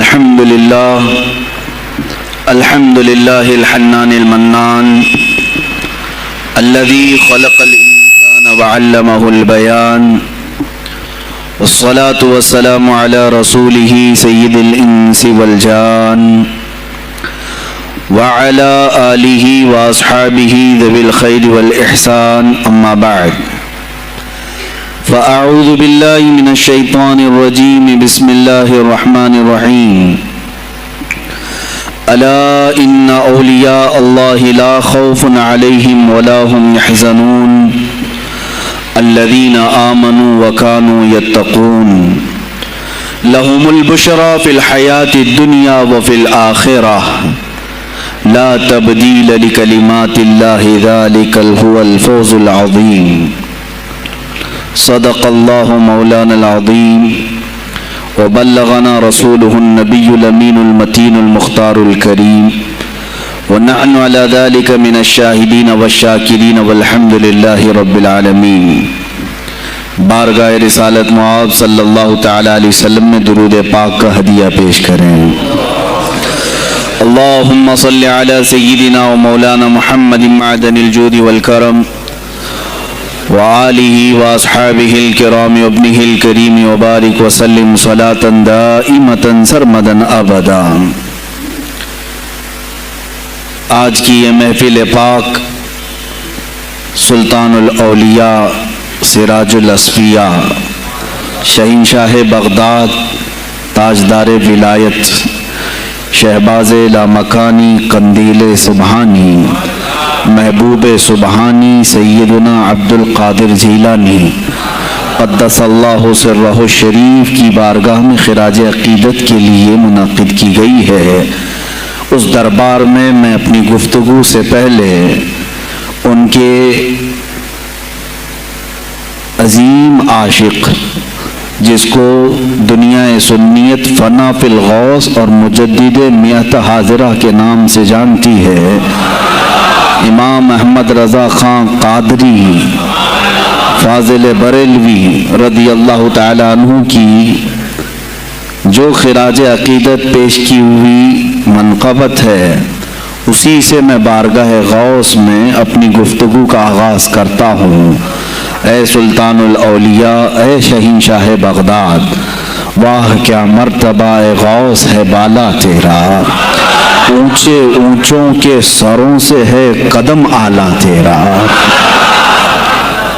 الحمد لله الحنان المنان الذي خلق الإنسان وعلمه البيان والصلاة والسلام على رسوله سيد الإنس والجان وعلى آله وأصحابه ذوي الخير والإحسان أما بعد فأعوذ بالله من الشيطان الرجيم بسم الله الرحمن الرحيم ألا إن أولياء الله لا خوف عليهم ولا هم يحزنون الذين آمنوا وكانوا يتقون لهم البشرى في الحياة الدنيا وفي الآخرة لا تبديل لكلمات الله ذلك هو الفوز العظيم صدق الله مولانا العظيم وبلغنا رسوله النبي الأمين المتين المختار الكريم ونحن على ذلك من الشاهدين والشاكرين والحمد لله رب العالمين. بارگاہ رسالت معاب صلی اللہ تعالی علیہ وسلم میں درود پاک کا ہدیہ پیش کریں. اللہم صلی علی سیدنا و مولانا محمد معدن الجود والکرم وآلہ واصحابہ الکرام وابنہ الکریم وبارک وسلم صلاة دائمة سرمدا ابدا. آج کی یہ محفل پاک سلطان الاولیاء سراج الاصفیاء شہنشاہ بغداد تاجدار ولایت شہباز لامکانی قندیل سبحانی محبوب سبحانی سیدنا عبد القادر جیلانی قدس اللہ سرہ الشریف کی بارگاہ میں خراج عقیدت کے لیے منعقد کی گئی ہے. اس دربار میں میں اپنی گفتگو سے پہلے ان کے عظیم عاشق جس کو دنیا سنیت فنا فی الغوث اور مجدد میت حاضرہ کے نام سے جانتی ہے، امام احمد رضا خان قادری فاضل بریلوی رضی اللہ تعالی عنہ کی جو خراج عقیدت پیش کی ہوئی منقبت ہے، اسی سے میں بارگاہ غوث میں اپنی گفتگو کا آغاز کرتا ہوں. اے سلطان الاولیاء، اے شہنشاہ بغداد، واہ کیا مرتبہ غوث ہے بالا تیرا، اونچے اونچوں کے سروں سے ہے قدم اعلیٰ تیرا.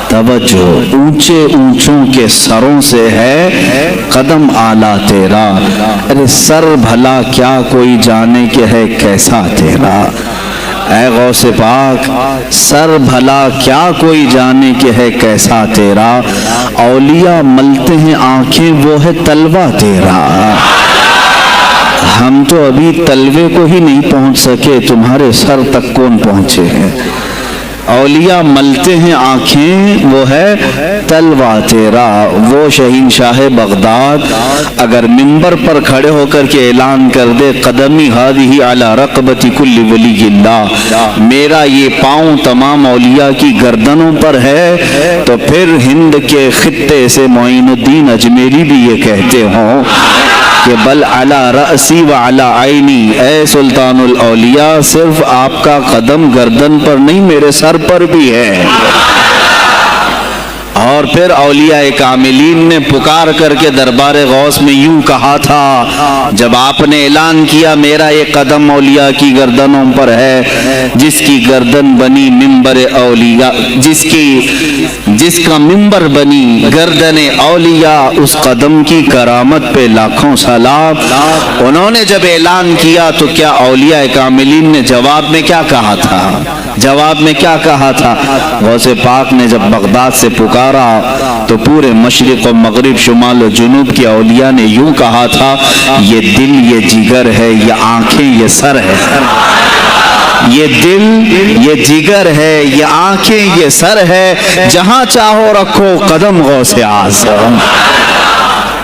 توجہ، اونچے اونچوں کے سروں سے ہے قدم اعلیٰ تیرا. ارے سر بھلا کیا کوئی جانے کہ ہے کیسا تیرا. اے غوث پاک، سر بھلا کیا کوئی جانے کہ ہے کیسا تیرا. اولیاء ملتے ہیں آنکھیں وہ ہے تلوہ تیرا. ہم تو ابھی تلوے کو ہی نہیں پہنچ سکے، تمہارے سر تک کون پہنچے ہیں. اولیاء ملتے ہیں آنکھیں وہ ہے تلوہ تیرا. وہ شہنشاہ بغداد اگر منبر پر کھڑے ہو کر کے اعلان کر دے قدمی ہادی علی رقبت کل ولی اللہ، میرا یہ پاؤں تمام اولیاء کی گردنوں پر ہے، تو پھر ہند کے خطے سے معین الدین اجمیری بھی یہ کہتے ہوں کہ بل علی رأسی و علی عینی. اے سلطان الاولیاء، صرف آپ کا قدم گردن پر نہیں، میرے سر پر بھی ہے. اور پھر اولیاء کاملین نے پکار کر کے دربار غوث میں یوں کہا تھا جب آپ نے اعلان کیا میرا یہ قدم اولیاء کی گردنوں پر ہے، جس کی گردن بنی منبر اولیاء، جس کا منبر بنی گردن اولیاء، اس قدم کی کرامت پہ لاکھوں سلام. انہوں نے جب اعلان کیا تو کیا اولیاء کاملین نے جواب میں کیا کہا تھا؟ جواب میں کیا کہا تھا؟ غوث پاک نے جب بغداد سے پکارا تو پورے مشرق و مغرب شمال و جنوب کے اولیاء نے یوں کہا تھا، یہ دل یہ جگر ہے، یہ آنکھیں یہ سر ہے. یہ دل یہ جگر ہے، یہ آنکھیں یہ سر ہے، جہاں چاہو رکھو قدم غوث اعظم.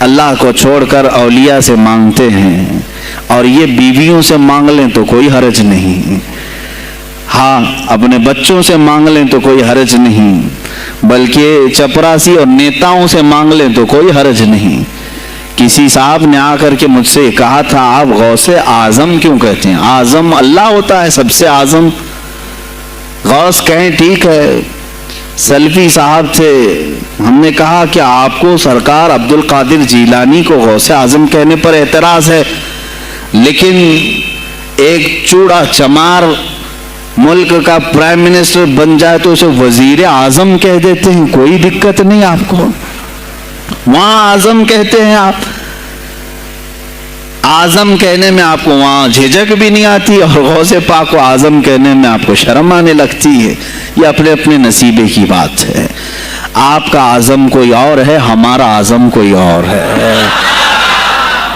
اللہ کو چھوڑ کر اولیاء سے مانگتے ہیں، اور یہ بیویوں سے مانگ لیں تو کوئی حرج نہیں، ہاں اپنے بچوں سے مانگ لیں تو کوئی حرج نہیں، بلکہ چپراسی اور نیتاؤں سے مانگ لیں تو کوئی حرج نہیں۔ کسی صاحب نے آ کر کے مجھ سے کہا تھا آپ غوث اعظم کیوں کہتے ہیں؟ اعظم اللہ ہوتا ہے، سب سے اعظم۔ غوث کہیں ٹھیک ہے، سلفی صاحب تھے، ہم نے کہا کہ آپ کو سرکار عبد القادر جیلانی کو غوث اعظم کہنے پر اعتراض ہے، لیکن ایک چوڑا چمار ملک کا پرائم منسٹر بن جائے تو اسے وزیر اعظم کہہ دیتے ہیں، کوئی دقت نہیں آپ کو، وہاں اعظم کہتے ہیں آپ۔ اعظم کہنے میں آپ کو وہاں جھجک بھی نہیں آتی، اور غوث پاک کو اعظم کہنے میں آپ کو شرم آنے لگتی ہے۔ یہ اپنے اپنے نصیبے کی بات ہے، آپ کا اعظم کوئی اور ہے، ہمارا اعظم کوئی اور ہے۔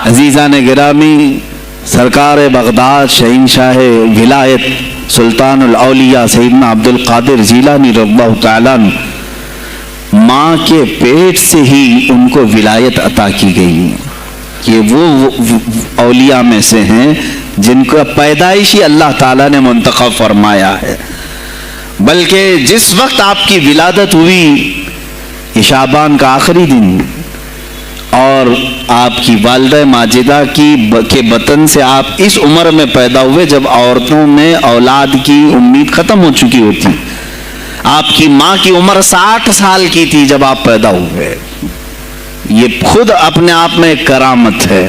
عزیزان گرامی، سرکار بغداد شہنشاہ ولایت سلطان الاولیاء سیدنا عبد القادر جیلانی رضی اللہ تعالیٰ عنہ، ماں کے پیٹ سے ہی ان کو ولایت عطا کی گئی۔ یہ وہ اولیاء میں سے ہیں جن کا پیدائشی اللہ تعالیٰ نے منتخب فرمایا ہے۔ بلکہ جس وقت آپ کی ولادت ہوئی، یہ شعبان کا آخری دن، اور آپ کی والدہ ماجدہ کے بطن سے آپ اس عمر میں پیدا ہوئے جب عورتوں میں اولاد کی امید ختم ہو چکی ہوتی۔ آپ کی ماں کی عمر 60 سال کی تھی جب آپ پیدا ہوئے، یہ خود اپنے آپ میں ایک کرامت ہے۔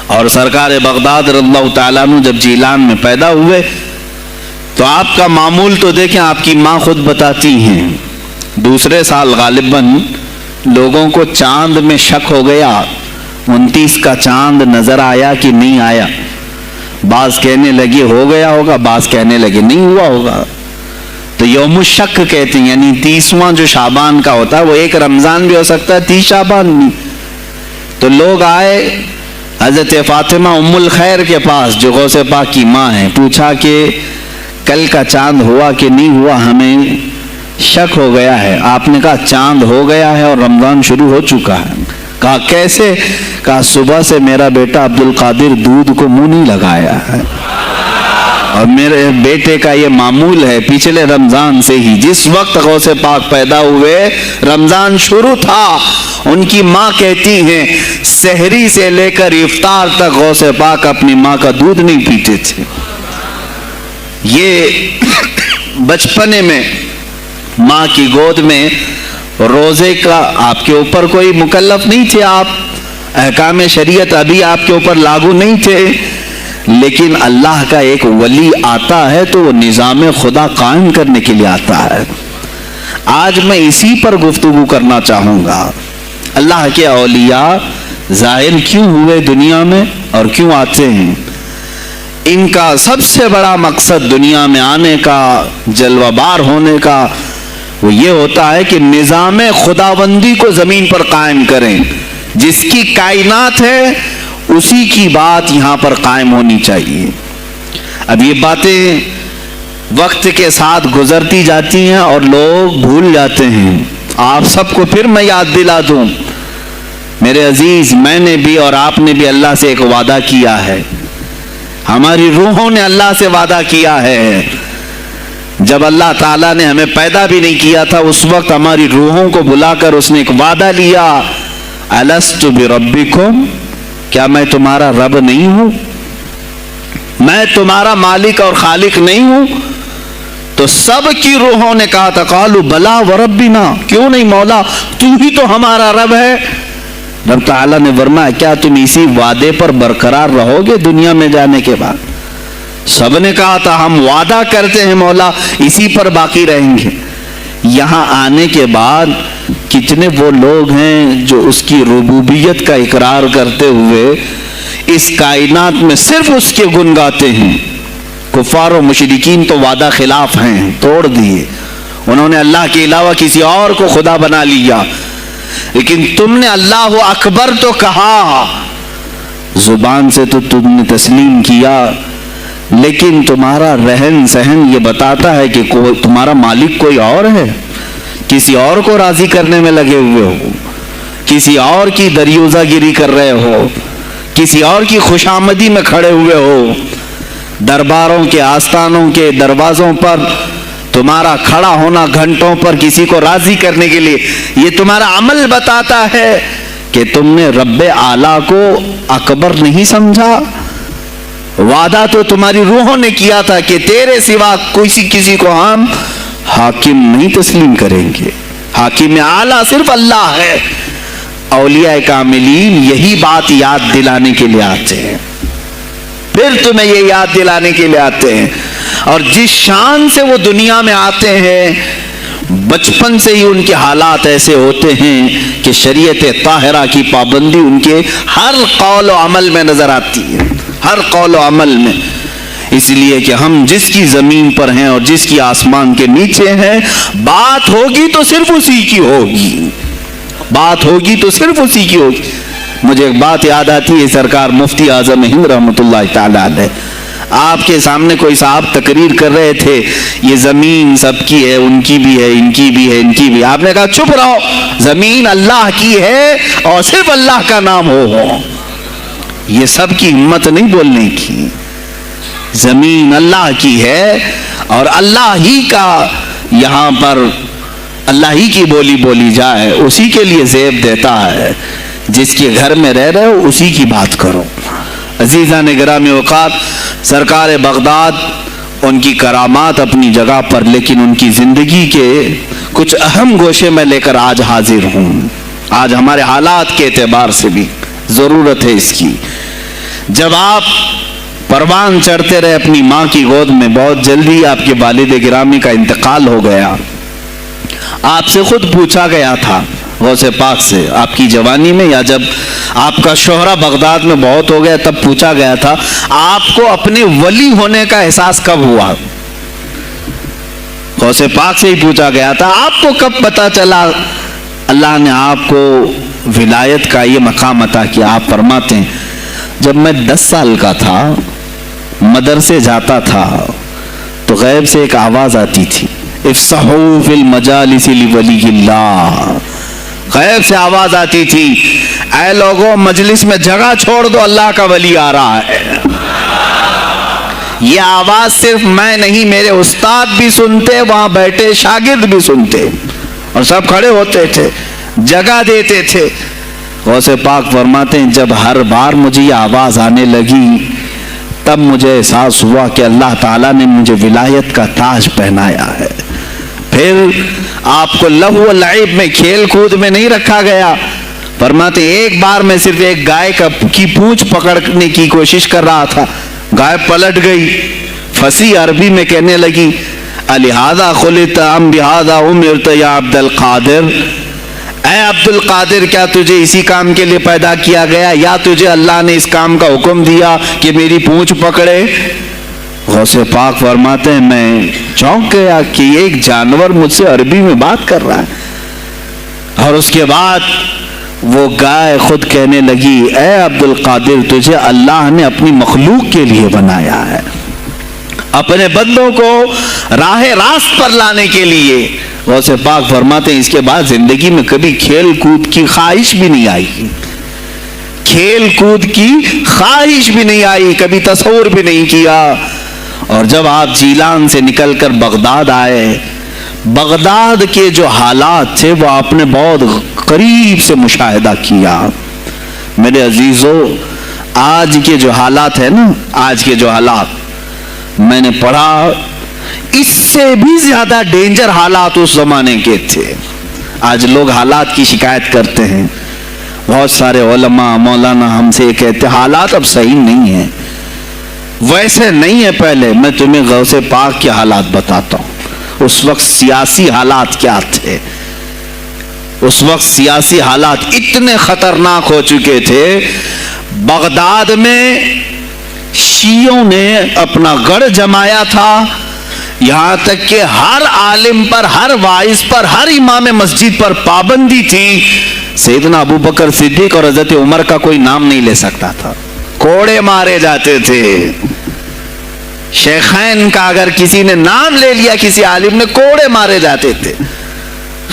اور سرکار بغداد رضی اللہ تعالیٰ عنہ جب جیلان میں پیدا ہوئے تو آپ کا معمول تو دیکھیں، آپ کی ماں خود بتاتی ہیں، دوسرے سال غالباً لوگوں کو چاند میں شک ہو گیا، 29 کا چاند نظر آیا کہ نہیں آیا، بعض کہنے لگے ہو گیا ہوگا، بعض کہنے لگے نہیں ہوا ہوگا، تو یوم الشک کہتے ہیں، یعنی 30واں جو شعبان کا ہوتا ہے، وہ ایک رمضان بھی ہو سکتا ہے، 30 شعبان بھی۔ تو لوگ آئے حضرت فاطمہ ام الخیر کے پاس جو غوث پاک کی ماں ہیں، پوچھا کہ کل کا چاند ہوا کہ نہیں ہوا، ہمیں شک ہو گیا ہے۔ آپ نے کہا چاند ہو گیا ہے اور رمضان شروع ہو چکا ہے۔ کہا کیسے؟ کہا صبح سے میرا بیٹا عبد القادر دودھ کو منہ نہیں لگایا ہے، اور میرے بیٹے کا یہ معمول ہے، پچھلے رمضان سے ہی جس وقت غوث پاک پیدا ہوئے رمضان شروع تھا۔ ان کی ماں کہتی ہیں سحری سے لے کر افطار تک غوث پاک اپنی ماں کا دودھ نہیں پیتے تھے۔ یہ بچپنے میں ماں کی گود میں روزے کا آپ کے اوپر کوئی مکلف نہیں تھے، آپ احکام شریعت ابھی آپ کے اوپر لاگو نہیں تھے، لیکن اللہ کا ایک ولی آتا ہے تو وہ نظام خدا قائم کرنے کے لیے آتا ہے۔ آج میں اسی پر گفتگو کرنا چاہوں گا، اللہ کے اولیاء ظاہر کیوں ہوئے دنیا میں اور کیوں آتے ہیں۔ ان کا سب سے بڑا مقصد دنیا میں آنے کا، جلوہ بار ہونے کا، وہ یہ ہوتا ہے کہ نظام خداوندی کو زمین پر قائم کریں، جس کی کائنات ہے اسی کی بات یہاں پر قائم ہونی چاہیے۔ اب یہ باتیں وقت کے ساتھ گزرتی جاتی ہیں اور لوگ بھول جاتے ہیں۔ آپ سب کو پھر میں یاد دلا دوں، میرے عزیز، میں نے بھی اور آپ نے بھی اللہ سے ایک وعدہ کیا ہے، ہماری روحوں نے اللہ سے وعدہ کیا ہے۔ جب اللہ تعالیٰ نے ہمیں پیدا بھی نہیں کیا تھا اس وقت ہماری روحوں کو بلا کر اس نے ایک وعدہ لیا، الست بربکم، کیا میں تمہارا رب نہیں ہوں؟ میں تمہارا مالک اور خالق نہیں ہوں؟ تو سب کی روحوں نے کہا تھا قالوا بلا وربنا، کیوں نہیں مولا، تو ہی تو ہمارا رب ہے۔ رب تعالیٰ نے فرمایا کیا تم اسی وعدے پر برقرار رہو گے دنیا میں جانے کے بعد؟ سب نے کہا تھا ہم وعدہ کرتے ہیں مولا اسی پر باقی رہیں گے۔ یہاں آنے کے بعد کتنے وہ لوگ ہیں جو اس کی ربوبیت کا اقرار کرتے ہوئے اس کائنات میں صرف اس کے گن گاتے ہیں۔ کفار و مشرکین تو وعدہ خلاف ہیں، توڑ دیے، انہوں نے اللہ کے علاوہ کسی اور کو خدا بنا لیا، لیکن تم نے اللہ اکبر تو کہا، زبان سے تو تم نے تسلیم کیا، لیکن تمہارا رہن سہن یہ بتاتا ہے کہ تمہارا مالک کوئی اور ہے، کسی اور کو راضی کرنے میں لگے ہوئے ہو۔ کسی اور کی دریوزہ گیری کر رہے ہو، کسی اور کی خوشامدی میں کھڑے ہوئے ہو، درباروں کے آستانوں کے دروازوں پر تمہارا کھڑا ہونا گھنٹوں پر کسی کو راضی کرنے کے لیے، یہ تمہارا عمل بتاتا ہے کہ تم نے رب اعلیٰ کو اکبر نہیں سمجھا۔ وعدہ تو تمہاری روحوں نے کیا تھا کہ تیرے سوا کسی کو ہم حاکم نہیں تسلیم کریں گے، حاکم اعلیٰ صرف اللہ ہے۔ اولیاء کاملین یہی بات یاد دلانے کے لیے آتے ہیں، پھر تمہیں یہ یاد دلانے کے لیے آتے ہیں، اور جس شان سے وہ دنیا میں آتے ہیں بچپن سے ہی ان کے حالات ایسے ہوتے ہیں کہ شریعت طاہرہ کی پابندی ان کے ہر قول و عمل میں نظر آتی ہے، ہر قول و عمل میں۔ اس لیے کہ ہم جس کی زمین پر ہیں اور جس کی آسمان کے نیچے ہیں، بات ہوگی تو صرف اسی کی ہوگی، بات ہوگی تو صرف اسی کی ہوگی۔ مجھے ایک بات یاد آتی ہے، سرکار مفتی اعظم ہند رحمۃ اللہ تعالی علیہ، آپ کے سامنے کوئی صاحب تقریر کر رہے تھے، یہ زمین سب کی ہے، ان کی بھی ہے، ان کی بھی ہے، ان کی بھی۔ آپ نے کہا چپ رہو، زمین اللہ کی ہے اور صرف اللہ کا نام ہو۔ یہ سب کی ہمت نہیں بولنے کی، زمین اللہ کی ہے اور اللہ ہی کا یہاں پر اللہ ہی کی بولی بولی جائے، اسی کے لیے زیب دیتا ہے۔ جس کے گھر میں رہ رہے ہو اسی کی بات کرو۔ عزیزان گرامی اوقات، سرکار بغداد ان کی کرامات اپنی جگہ پر، لیکن ان کی زندگی کے کچھ اہم گوشے میں لے کر آج حاضر ہوں۔ آج ہمارے حالات کے اعتبار سے بھی ضرورت ہے اس کی۔ جب آپ پروان چڑھتے رہے اپنی ماں کی گود میں، بہت جلدی آپ کے والد گرامی کا انتقال ہو گیا۔ آپ سے خود پوچھا گیا تھا غوث پاک سے، آپ کی جوانی میں یا جب آپ کا شہرہ بغداد میں بہت ہو گیا تب پوچھا گیا تھا، آپ کو اپنے ولی ہونے کا احساس کب ہوا؟ غوث پاک سے ہی پوچھا گیا تھا، آپ کو کب پتا چلا اللہ نے آپ کو ولایت کا یہ مقام عطا کیا؟ آپ فرماتے ہیں جب میں 10 سال کا تھا، مدرسے جاتا تھا تو غیب سے ایک آواز آتی تھی، افصحوا فی المجالس لولی اللہ۔ غیب سے آواز آتی تھی، اے لوگوں مجلس میں جگہ چھوڑ دو، اللہ کا ولی آ رہا ہے۔ یہ آواز صرف میں نہیں، میرے استاد بھی سنتے، وہاں بیٹھے شاگرد بھی سنتے، اور سب کھڑے ہوتے تھے، جگہ دیتے تھے۔ غوث پاک فرماتے ہیں جب ہر بار مجھے یہ آواز آنے لگی تب مجھے احساس ہوا کہ اللہ تعالیٰ نے مجھے ولایت کا تاج پہنایا ہے۔ پھر آپ کو لہو و لعب میں، کھیل کود میں نہیں رکھا گیا۔ فرماتے ایک بار میں صرف ایک گائے کی پونچھ پکڑنے کی کوشش کر رہا تھا، گائے پلٹ گئی، فصیح عربی میں کہنے لگی الہذا خلقت ام بہذا امرت یا عبد القادر، اے عبد القادر کیا تجھے اسی کام کے لیے پیدا کیا گیا یا تجھے اللہ نے اس کام کا حکم دیا کہ میری پونچھ پکڑے؟ غوث پاک فرماتے ہیں میں چونک گیا کہ ایک جانور مجھ سے عربی میں بات کر رہا ہے، اور اس کے بعد وہ گائے خود کہنے لگی اے عبد القادر تجھے اللہ نے اپنی مخلوق کے لیے بنایا ہے، اپنے بندوں کو راہ راست پر لانے کے لیے۔ غوث پاک فرماتے ہیں اس کے بعد زندگی میں کبھی کھیل کود کی خواہش بھی نہیں آئی، کھیل کود کی خواہش بھی نہیں آئی، کبھی تصور بھی نہیں کیا۔ اور جب آپ جیلان سے نکل کر بغداد آئے، بغداد کے جو حالات تھے وہ آپ نے بہت قریب سے مشاہدہ کیا۔ میرے عزیزو، آج کے جو حالات ہیں نا، آج کے جو حالات میں نے پڑھا، اس سے بھی زیادہ ڈینجر حالات اس زمانے کے تھے۔ آج لوگ حالات کی شکایت کرتے ہیں، بہت سارے علماء مولانا ہم سے کہتے ہیں حالات اب صحیح نہیں ہیں، ویسے نہیں ہے پہلے۔ میں تمہیں غوث پاک کے حالات بتاتا ہوں، اس وقت سیاسی حالات کیا تھے۔ اس وقت سیاسی حالات اتنے خطرناک ہو چکے تھے، بغداد میں شیعوں نے اپنا گڑھ جمایا تھا، یہاں تک کہ ہر عالم پر، ہر واعظ پر، ہر امام مسجد پر پابندی تھی۔ سیدنا ابو بکر صدیق اور حضرت عمر کا کوئی نام نہیں لے سکتا تھا، کوڑے مارے جاتے تھے۔ شیخین کا اگر کسی نے نام لے لیا کسی عالم نے، کوڑے مارے جاتے تھے۔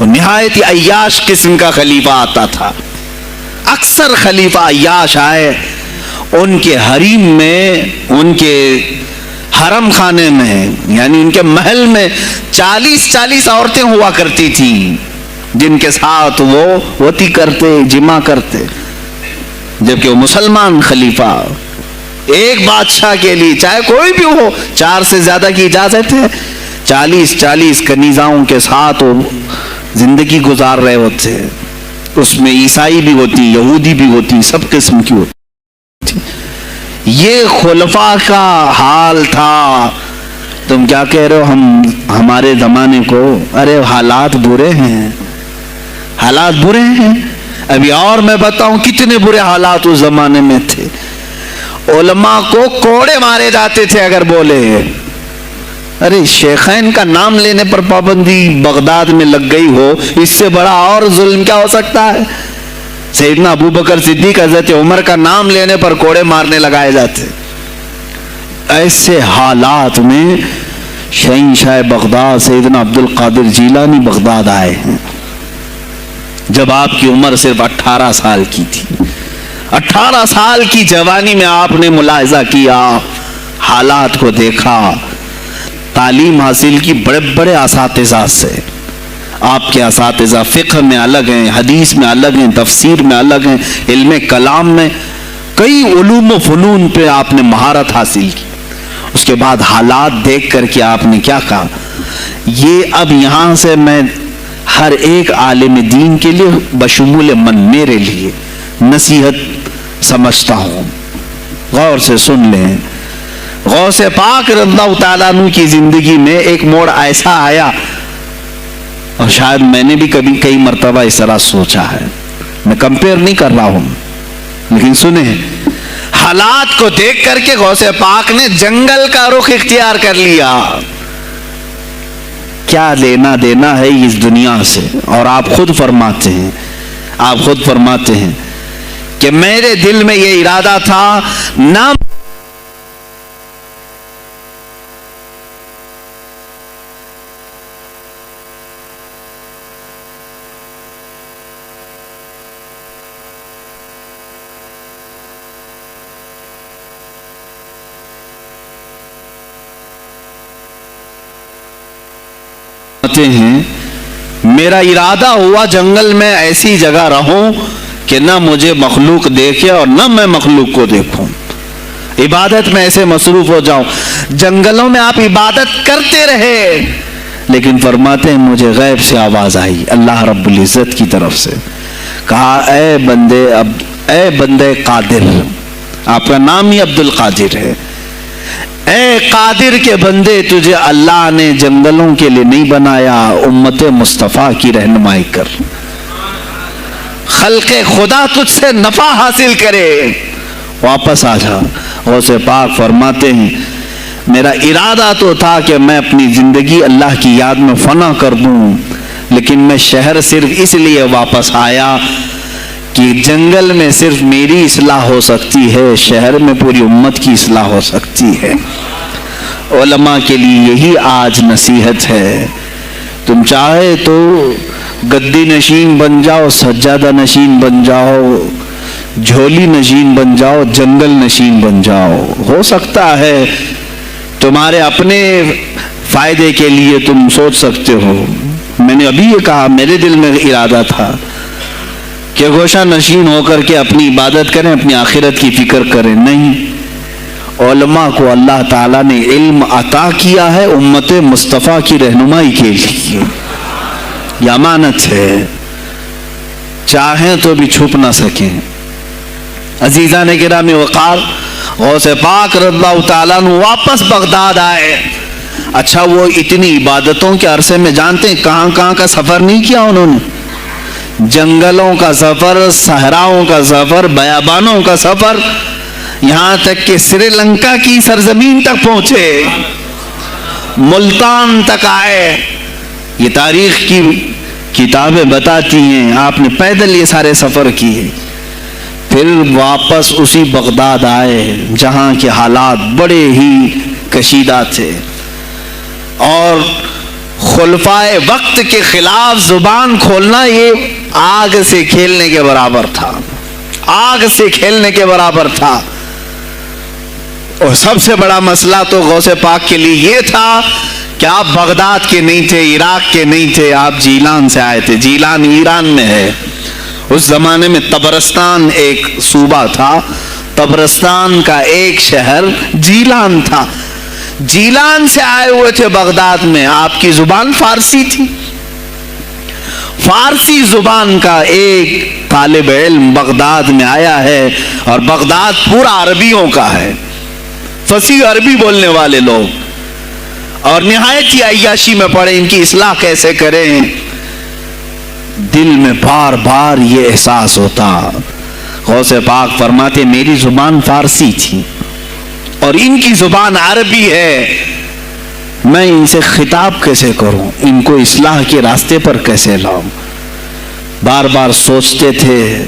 وہ نہایت ہی عیاش قسم کا خلیفہ آتا تھا. اکثر خلیفہ عیاش آئے، ان کے حریم میں، ان کے حرم خانے میں، یعنی ان کے محل میں 40 عورتیں ہوا کرتی تھیں جن کے ساتھ وہ وطی کرتے، جمع کرتے. جبکہ وہ مسلمان خلیفہ، ایک بادشاہ کے لیے چاہے کوئی بھی ہو 4 سے زیادہ کی اجازت ہے. 40 کنیزاؤں کے ساتھ وہ زندگی گزار رہے ہوتے. اس میں عیسائی بھی ہوتی، یہودی بھی ہوتی، سب قسم کی ہوتی. یہ خلفاء کا حال تھا. تم کیا کہہ رہے ہو ہمارے زمانے کو؟ ارے حالات برے ہیں، حالات برے ہیں. ابھی اور میں بتاؤں کتنے برے حالات اس زمانے میں تھے. علماء کو کوڑے مارے جاتے تھے اگر بولے. ارے شیخین کا نام لینے پر پابندی بغداد میں لگ گئی ہو، اس سے بڑا اور ظلم کیا ہو سکتا ہے؟ سیدنا ابو بکر صدیق، حضرت عمر کا نام لینے پر کوڑے مارنے لگائے جاتے. ایسے حالات میں شہنشاہ بغداد سیدنا عبد القادر جیلانی بغداد آئے ہیں جب آپ کی عمر صرف 18 سال کی تھی. 18 سال کی جوانی میں آپ نے ملاحظہ کیا، حالات کو دیکھا، تعلیم حاصل کی بڑے بڑے اساتذہ سے. آپ کے اساتذہ فقہ میں الگ ہیں، حدیث میں الگ ہیں، تفسیر میں الگ ہیں، علم کلام میں، کئی علوم و فنون پہ آپ نے مہارت حاصل کی. اس کے بعد حالات دیکھ کر کے آپ نے کیا کہا؟ یہ اب یہاں سے میں ہر ایک عالم دین کے لیے بشمول من میرے لیے نصیحت سمجھتا ہوں. غور سے سن لیں. غوث پاک رضی اللہ تعالیٰ عنہ کی زندگی میں ایک موڑ ایسا آیا، اور شاید میں نے بھی کئی مرتبہ اس طرح سوچا ہے. میں کمپیئر نہیں کر رہا ہوں، لیکن سنیں، حالات کو دیکھ کر کے غوث پاک نے جنگل کا رخ اختیار کر لیا. کیا لینا دینا ہے اس دنیا سے؟ اور آپ خود فرماتے ہیں کہ میرے دل میں یہ ارادہ تھا، نہ ہیں، میرا ارادہ ہوا جنگل میں ایسی جگہ رہوں کہ نہ مجھے مخلوق دیکھے اور نہ میں مخلوق کو دیکھوں. عبادت میں ایسے مصروف ہو جاؤں. جنگلوں میں آپ عبادت کرتے رہے، لیکن فرماتے ہیں مجھے غیب سے آواز آئی اللہ رب العزت کی طرف سے. کہا اے بندے قادر، آپ کا نام ہی عبد القادر ہے، اے قادر کے بندے، تجھے اللہ نے جنگلوں کے لیے نہیں بنایا، امت مصطفیٰ کی رہنمائی کر. خلق خدا تجھ سے نفع حاصل کرے، واپس آ جا. غوث پاک فرماتے ہیں میرا ارادہ تو تھا کہ میں اپنی زندگی اللہ کی یاد میں فنا کر دوں، لیکن میں شہر صرف اس لیے واپس آیا کہ جنگل میں صرف میری اصلاح ہو سکتی ہے، شہر میں پوری امت کی اصلاح ہو سکتی ہے. علماء کے لیے یہی آج نصیحت ہے. تم چاہے تو گدی نشین بن جاؤ، سجادہ نشین بن جاؤ، جھولی نشین بن جاؤ، جنگل نشین بن جاؤ. ہو سکتا ہے تمہارے اپنے فائدے کے لیے تم سوچ سکتے ہو. میں نے ابھی یہ کہا، میرے دل میں ارادہ تھا کہ گوشہ نشین ہو کر کے اپنی عبادت کریں، اپنی آخرت کی فکر کریں. نہیں، علماء کو اللہ تعالیٰ نے علم عطا کیا ہے امت مصطفیٰ کی رہنمائی کے لیے. یہ امانت ہے، چاہیں تو بھی چھپ نہ سکیں. عزیزان گرامی وقار، غوث پاک رضی اللہ تعالیٰ عنہ واپس بغداد آئے. اچھا، وہ اتنی عبادتوں کے عرصے میں جانتے ہیں کہاں کہاں کا سفر نہیں کیا انہوں نے؟ جنگلوں کا سفر، صحراؤں کا سفر، بیابانوں کا سفر، یہاں تک کہ سری لنکا کی سرزمین تک پہنچے، ملتان تک آئے. یہ تاریخ کی کتابیں بتاتی ہیں آپ نے پیدل یہ سارے سفر کیے. پھر واپس اسی بغداد آئے جہاں کے حالات بڑے ہی کشیدہ تھے، اور خلفائے وقت کے خلاف زبان کھولنا یہ آگ سے کھیلنے کے برابر تھا، آگ سے کھیلنے کے برابر تھا۔ اور سب سے بڑا مسئلہ تو غوث پاک کے لیے یہ تھا کہ آپ بغداد کے نہیں تھے، عراق کے نہیں تھے، آپ جیلان سے آئے تھے۔ جیلان ایران میں ہے۔ اس زمانے میں طبرستان ایک صوبہ تھا، طبرستان کا ایک شہر جیلان تھا۔ جیلان سے آئے ہوئے تھے بغداد میں۔ آپ کی زبان فارسی تھی۔ فارسی زبان کا ایک طالب علم بغداد میں آیا ہے، اور بغداد پورا عربیوں کا ہے، فصیح عربی بولنے والے لوگ، اور نہایت ہی عیاشی میں پڑے ان کی اصلاح کیسے کریں۔ دل میں بار بار یہ احساس ہوتا۔ غوث پاک فرماتے میری زبان فارسی تھی اور ان کی زبان عربی ہے، میں ان سے خطاب کیسے کروں، ان کو اصلاح کے راستے پر کیسے لاؤں۔ بار بار سوچتے تھے،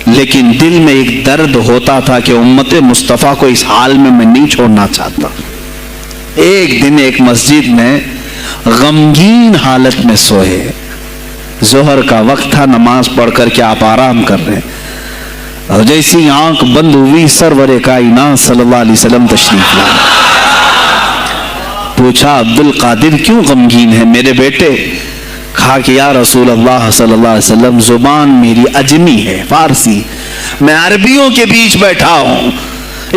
لیکن دل میں ایک درد ہوتا تھا کہ امت مصطفیٰ کو اس حال میں میں نہیں چھوڑنا چاہتا۔ ایک دن ایک مسجد میں غمگین حالت میں سوئے، ظہر کا وقت تھا، نماز پڑھ کر کے آپ آرام کر رہے ہیں، اور جیسی آنکھ بند ہوئی سرور کائنات صلی اللہ علیہ وسلم تشریف لائے۔ پوچھا عبد القادر کیوں غمگین ہے میرے بیٹے؟ کہا کہ یا رسول اللہ صلی اللہ علیہ وسلم زبان میری اجمی ہے، فارسی، میں عربیوں کے بیچ بیٹھا ہوں،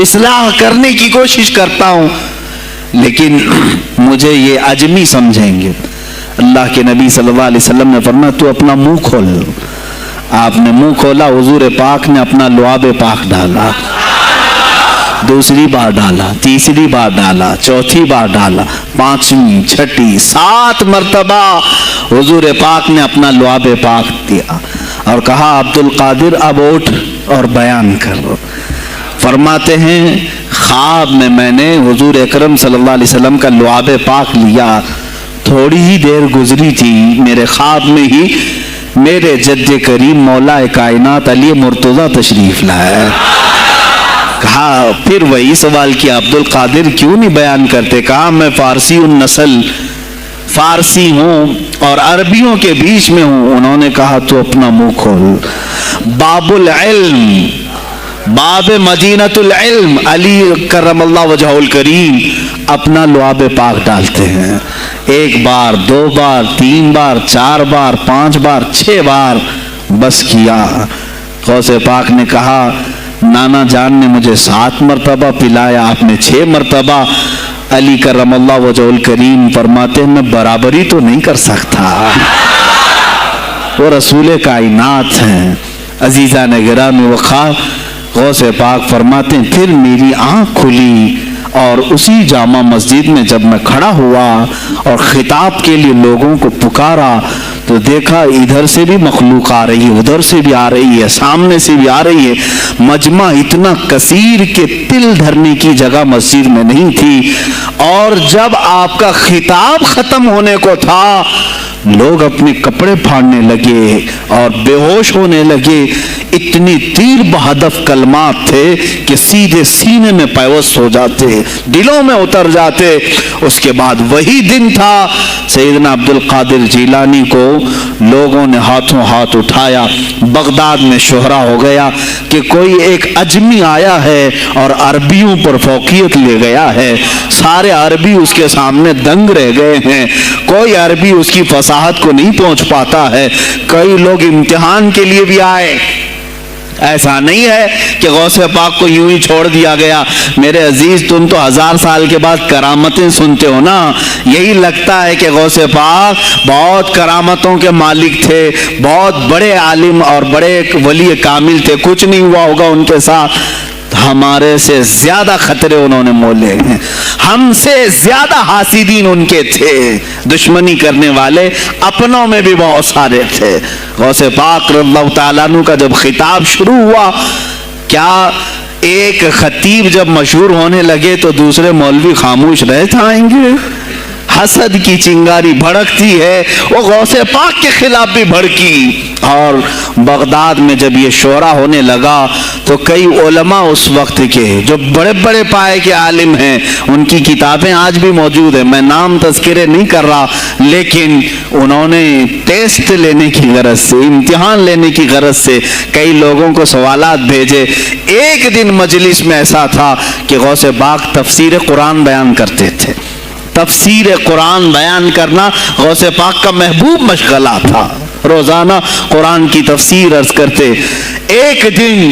اصلاح کرنے کی کوشش کرتا ہوں، لیکن مجھے یہ اجمی سمجھیں گے۔ اللہ کے نبی صلی اللہ علیہ وسلم نے فرمایا تو اپنا منہ کھول۔ آپ نے منہ کھولا، حضور پاک نے اپنا لعاب پاک ڈالا، دوسری بار ڈالا، تیسری بار ڈالا، چوتھی بار ڈالا، پانچویں، چھٹی، 7 مرتبہ حضور پاک نے اپنا لعاب پاک دیا اور کہا عبد القادر اب اٹھ اور بیان کر۔ فرماتے ہیں خواب میں نے حضور اکرم صلی اللہ علیہ وسلم کا لعاب پاک لیا، تھوڑی ہی دیر گزری تھی، میرے خواب میں ہی میرے جد کریم مولا کائنات علی مرتضیٰ تشریف لائے۔ کہا پھر وہی سوال کیا عبد القادر کیوں نہیں بیان کرتے؟ کہا میں فارسی النسل، فارسی ہوں اور عربیوں کے بیچ میں ہوں۔ انہوں نے کہا تو اپنا منہ کھول۔ باب العلم، باب مدینۃ العلم، علی کرم اللہ وجہہ الکریم اپنا لعاب پاک ڈالتے ہیں، 1 بار 2 بار 3 بار 4 بار 5 بار 6 بار بس کیا۔ غوث پاک نے کہا نانا جان نے مجھے 7 مرتبہ پلایا، آپ نے 6 مرتبہ۔ علی کرم اللہ وجہ الکریم فرماتے ہیں میں برابری تو نہیں کر سکتا، وہ رسول کائنات ہیں۔ عزیزان گرامی وقار، غوث پاک فرماتے ہیں پھر میری آنکھ کھلی، اور اسی جامع مسجد میں جب میں کھڑا ہوا اور خطاب کے لیے لوگوں کو پکارا تو دیکھا ادھر سے بھی مخلوق آ رہی ہے، ادھر سے بھی آ رہی ہے، سامنے سے بھی آ رہی ہے۔ مجمع اتنا کثیر کہ تل دھرنے کی جگہ مسجد میں نہیں تھی، اور جب آپ کا خطاب ختم ہونے کو تھا لوگ اپنے کپڑے پھاڑنے لگے اور بے ہوش ہونے لگے۔ اتنی تیر بہدف کلمات تھے کہ سیدھے سینے میں پیوست ہو جاتے، دلوں میں اتر جاتے۔ اس کے بعد وہی دن تھا سیدنا عبد القادر جیلانی کو لوگوں نے ہاتھوں ہاتھ اٹھایا۔ بغداد میں شہرا ہو گیا کہ کوئی ایک اجمی آیا ہے اور عربیوں پر فوقیت لے گیا ہے، سارے عربی اس کے سامنے دنگ رہ گئے ہیں، کوئی عربی اس کی فصاحت کو نہیں پہنچ پاتا ہے۔ کئی لوگ امتحان کے لیے بھی آئے، ایسا نہیں ہے کہ غوث پاک کو یوں ہی چھوڑ دیا گیا۔ میرے عزیز تم تو 1000 سال کے بعد کرامتیں سنتے ہو نا، یہی لگتا ہے کہ غوث پاک بہت کرامتوں کے مالک تھے، بہت بڑے عالم اور بڑے ولی کامل تھے، کچھ نہیں ہوا ہوگا ان کے ساتھ۔ ہمارے سے زیادہ خطرے انہوں نے مولے ہیں، ہم سے زیادہ حاسدین ان کے تھے، دشمنی کرنے والے اپنوں میں بھی بہت سارے تھے۔ غوث پاک رضی اللہ تعالیٰ عنہ کا جب خطاب شروع ہوا، کیا ایک خطیب جب مشہور ہونے لگے تو دوسرے مولوی خاموش رہ جائیں گے؟ حسد کی چنگاری بھڑکتی ہے وہ غوث پاک کے خلاف بھی بھڑکی. اور بغداد میں جب یہ شورا ہونے لگا تو کئی علماء اس وقت کے جو بڑے بڑے پائے کے عالم ہیں, ان کی کتابیں آج بھی موجود ہیں, میں نام تذکرے نہیں کر رہا, لیکن انہوں نے ٹیسٹ لینے کی غرض سے, امتحان لینے کی غرض سے کئی لوگوں کو سوالات بھیجے. ایک دن مجلس میں ایسا تھا کہ غوث پاک تفسیر قرآن بیان کرتے تھے. تفسیر قرآن بیان کرنا غوث پاک کا محبوب مشغلہ تھا, روزانہ قرآن کی تفسیر عرض کرتے. ایک دن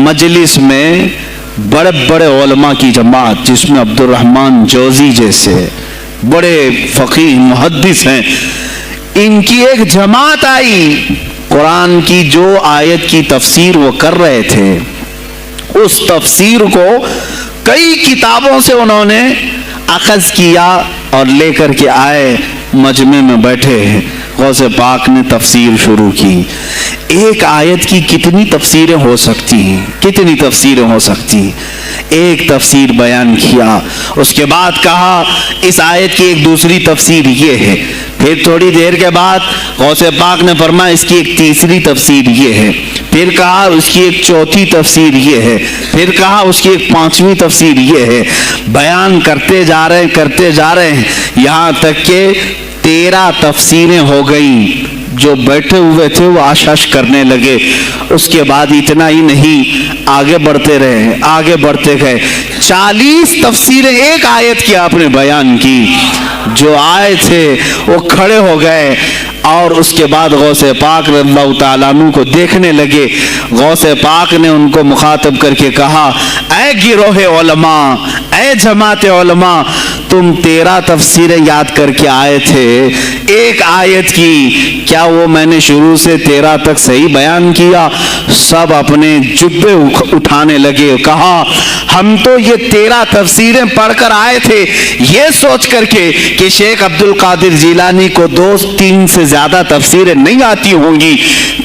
مجلس میں بڑے بڑے علماء کی جماعت, جس میں عبد الرحمن جوزی جیسے بڑے فقیہ محدث ہیں, ان کی ایک جماعت آئی. قرآن کی جو آیت کی تفسیر وہ کر رہے تھے, اس تفسیر کو کئی کتابوں سے انہوں نے اخذ کیا اور لے کر کے آئے, مجمع میں بیٹھے. غوث پاک نے تفسیر شروع کی. ایک آیت کی کتنی تفسیریں ہو سکتی ہیں, کتنی تفسیریں ہو سکتی ہیں. ایک تفسیر بیان کیا, اس کے بعد کہا اس آیت کی ایک دوسری تفسیر یہ ہے. پھر تھوڑی دیر کے بعد غوث پاک نے فرمایا اس کی ایک تیسری تفسیر یہ ہے. پھر کہا اس کی ایک چوتھی تفسیر یہ ہے. پھر کہا اس کی ایک پانچویں تفسیر یہ ہے. بیان کرتے جا رہے ہیں یہاں تک کہ 13 تفسیریں ہو گئیں. جو بیٹھے ہوئے تھے وہ آشش کرنے لگے. اس کے بعد اتنا ہی نہیں, آگے بڑھتے گئے. 40 تفسیریں ایک آیت کی آپ نے بیان کی. جو آئے تھے وہ کھڑے ہو گئے اور اس کے بعد غوث پاک رضی اللہ تعالیٰ عنہ کو دیکھنے لگے. غوث پاک نے ان کو مخاطب کر کے کہا, اے گروہ علماء, اے جماعت علماء, تم 13 تفسیریں یاد کر کے آئے تھے ایک آیت کی, کیا وہ میں نے شروع سے 13 تک صحیح بیان کیا؟ سب اپنے جبے اٹھانے لگے. کہا ہم تو یہ 13 تفسیریں پڑھ کر آئے تھے یہ سوچ کر کے کہ شیخ عبد القادر جیلانی کو 2-3 سے زیادہ تفسیریں نہیں آتی ہوں گی.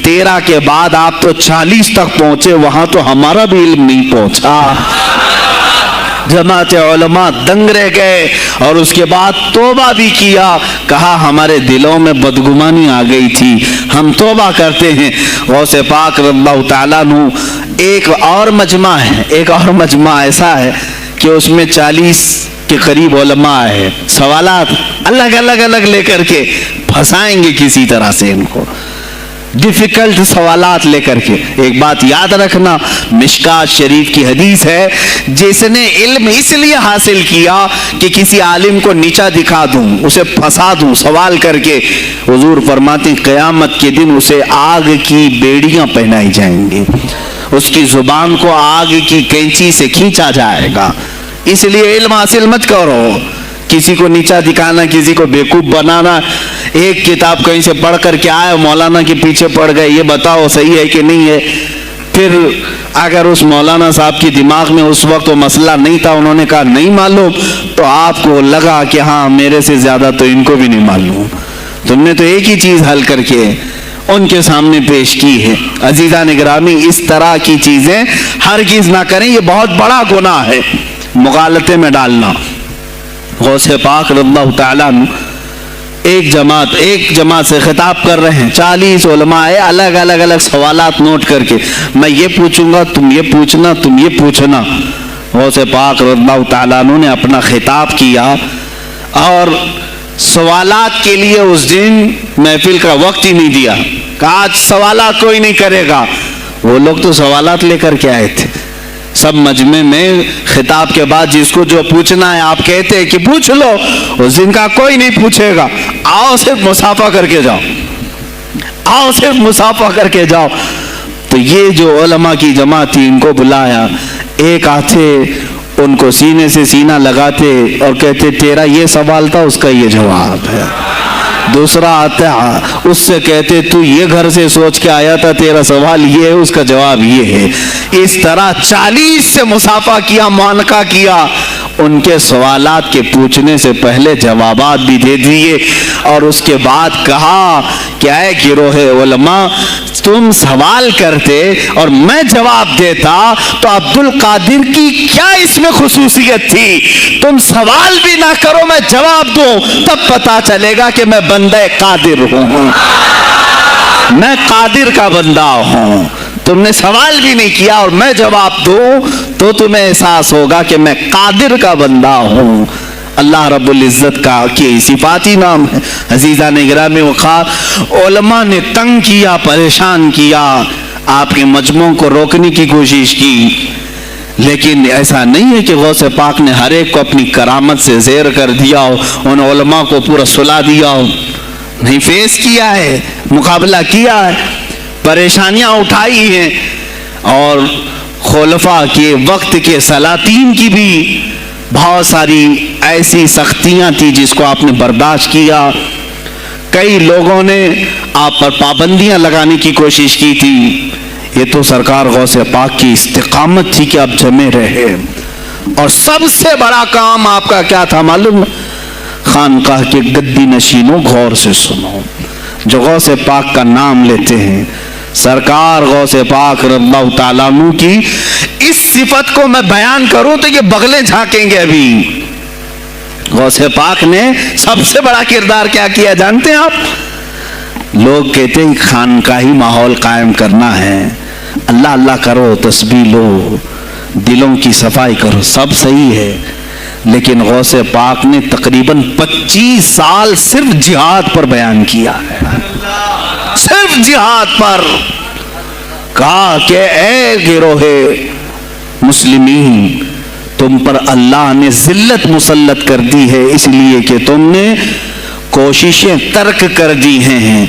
13 کے بعد آپ تو 40 تک پہنچے, وہاں تو ہمارا بھی علم نہیں پہنچا. جماعت علماء دنگ رہ گئے اور اس کے بعد توبہ بھی کیا. کہا ہمارے دلوں میں بدگمانی آ گئی تھی, ہم توبہ کرتے ہیں. غوث پاک رضی اللہ تعالیٰ عنہ ایک اور مجمع ایسا ہے کہ اس میں 40 کے قریب علماء ہے. سوالات الگ لے کر کے پھنسائیں گے کسی طرح سے ان کو, ڈیفیکلٹ سوالات لے کر کے. ایک بات یاد رکھنا, مشکات شریف کی حدیث ہے, جس نے علم اس لیے حاصل کیا کہ کسی عالم کو نیچا دکھا دوں, اسے پھنسا دوں سوال کر کے, حضور فرماتے ہیں قیامت کے دن اسے آگ کی بیڑیاں پہنائی جائیں گی, اس کی زبان کو آگ کی کینچی سے کھینچا جائے گا. اس لیے علم حاصل مت کرو, کسی کو نیچا دکھانا, کسی کو بیوقوف بنانا. ایک کتاب کہیں سے پڑھ کر کے آئے, مولانا کے پیچھے پڑ گئے, یہ بتاؤ صحیح ہے کہ نہیں ہے. پھر اگر اس مولانا صاحب کی دماغ میں اس وقت وہ مسئلہ نہیں تھا, انہوں نے کہا نہیں معلوم, تو آپ کو لگا کہ ہاں میرے سے زیادہ تو ان کو بھی نہیں معلوم. تم نے تو ایک ہی چیز حل کر کے ان کے سامنے پیش کی ہے. عزیزان گرامی, اس طرح کی چیزیں ہرگز نہ کریں, یہ بہت بڑا گناہ ہے مغالطے میں ڈالنا. غوث پاک رضی اللہ تعالیٰ عنہ ایک جماعت سے خطاب کر رہے ہیں. 40 علماء ہے, الگ سوالات نوٹ کر کے, میں یہ پوچھوں گا, تم یہ پوچھنا, تم یہ پوچھنا. غوث پاک رضی اللہ تعالیٰ عنہ نے اپنا خطاب کیا اور سوالات کے لیے اس دن محفل کا وقت ہی نہیں دیا. کہا آج سوالات کوئی نہیں کرے گا. وہ لوگ تو سوالات لے کر کے آئے تھے. سب مجمع میں خطاب کے بعد جس کو جو پوچھنا ہے آپ کہتے ہیں کہ پوچھ لو, اس دن کا کوئی نہیں پوچھے گا, آؤ صرف مصافحہ کر کے جاؤ, آؤ صرف مصافحہ کر کے جاؤ. تو یہ جو علماء کی جماعت تھی ان کو بلایا. ایک آتے ان کو سینے سے سینہ لگاتے اور کہتے تیرا یہ سوال تھا, اس کا یہ جواب ہے. دوسرا آتا اس سے کہتے تو یہ گھر سے سوچ کے آیا تھا, تیرا سوال یہ ہے, اس کا جواب یہ ہے. اس طرح 40 سے مصافحہ کیا, معانقہ کیا. ان کے سوالات کے پوچھنے سے پہلے جوابات بھی دے دیے، اور اس کے بعد کہا کہ اے گروہ علماء، تم سوال کرتے اور میں جواب دیتا تو عبد القادر کی کیا اس میں خصوصیت تھی؟ تم سوال بھی نہ کرو، میں جواب دوں، تب پتا چلے گا کہ میں بندہ قادر ہوں، میں قادر کا بندہ ہوں۔ تم نے سوال بھی نہیں کیا اور میں جواب دوں تو تمہیں احساس ہوگا کہ میں قادر کا بندہ ہوں۔ اللہ رب العزت کا کی صفاتی نام ہے۔ عزیزان گرامی وقار، علماء نے تنگ کیا، پریشان کیا، آپ کے مجموعوں کو روکنے کی کوشش کی، لیکن ایسا نہیں ہے کہ غوث پاک نے ہر ایک کو اپنی کرامت سے زیر کر دیا ہو، ان علماء کو پورا سلا دیا ہو، نہیں، فیس کیا ہے، مقابلہ کیا ہے، پریشانیاں اٹھائی ہیں، اور خلفاء کے وقت کے سلاطین کی بھی بہت ساری ایسی سختیاں تھی جس کو آپ نے برداشت کیا۔ کئی لوگوں نے آپ پر پابندیاں لگانے کی کوشش کی تھی، یہ تو سرکار غوث پاک کی استقامت تھی کہ آپ جمے رہے۔ اور سب سے بڑا کام آپ کا کیا تھا معلوم؟ خانقاہ کے گدی نشینوں، غور سے سنو، جو غوث پاک کا نام لیتے ہیں، سرکار غوث پاک رضی اللہ تعالیٰ عنہ کی اس صفت کو میں بیان کروں تو یہ بغلیں جھانکیں گے۔ ابھی غوث پاک نے سب سے بڑا کردار کیا کیا جانتے ہیں آپ؟ لوگ کہتے ہیں خانقاہی ماحول قائم کرنا ہے، اللہ اللہ کرو، تسبیح لو، دلوں کی صفائی کرو، سب صحیح ہے، لیکن غوث پاک نے تقریباً 25 سال صرف جہاد پر بیان کیا ہے، صرف جہاد پر۔ کہا کہ اے گروہ مسلمین، تم پر اللہ نے ذلت مسلط کر دی ہے، اس لیے کہ تم نے کوششیں ترک کر دی ہیں،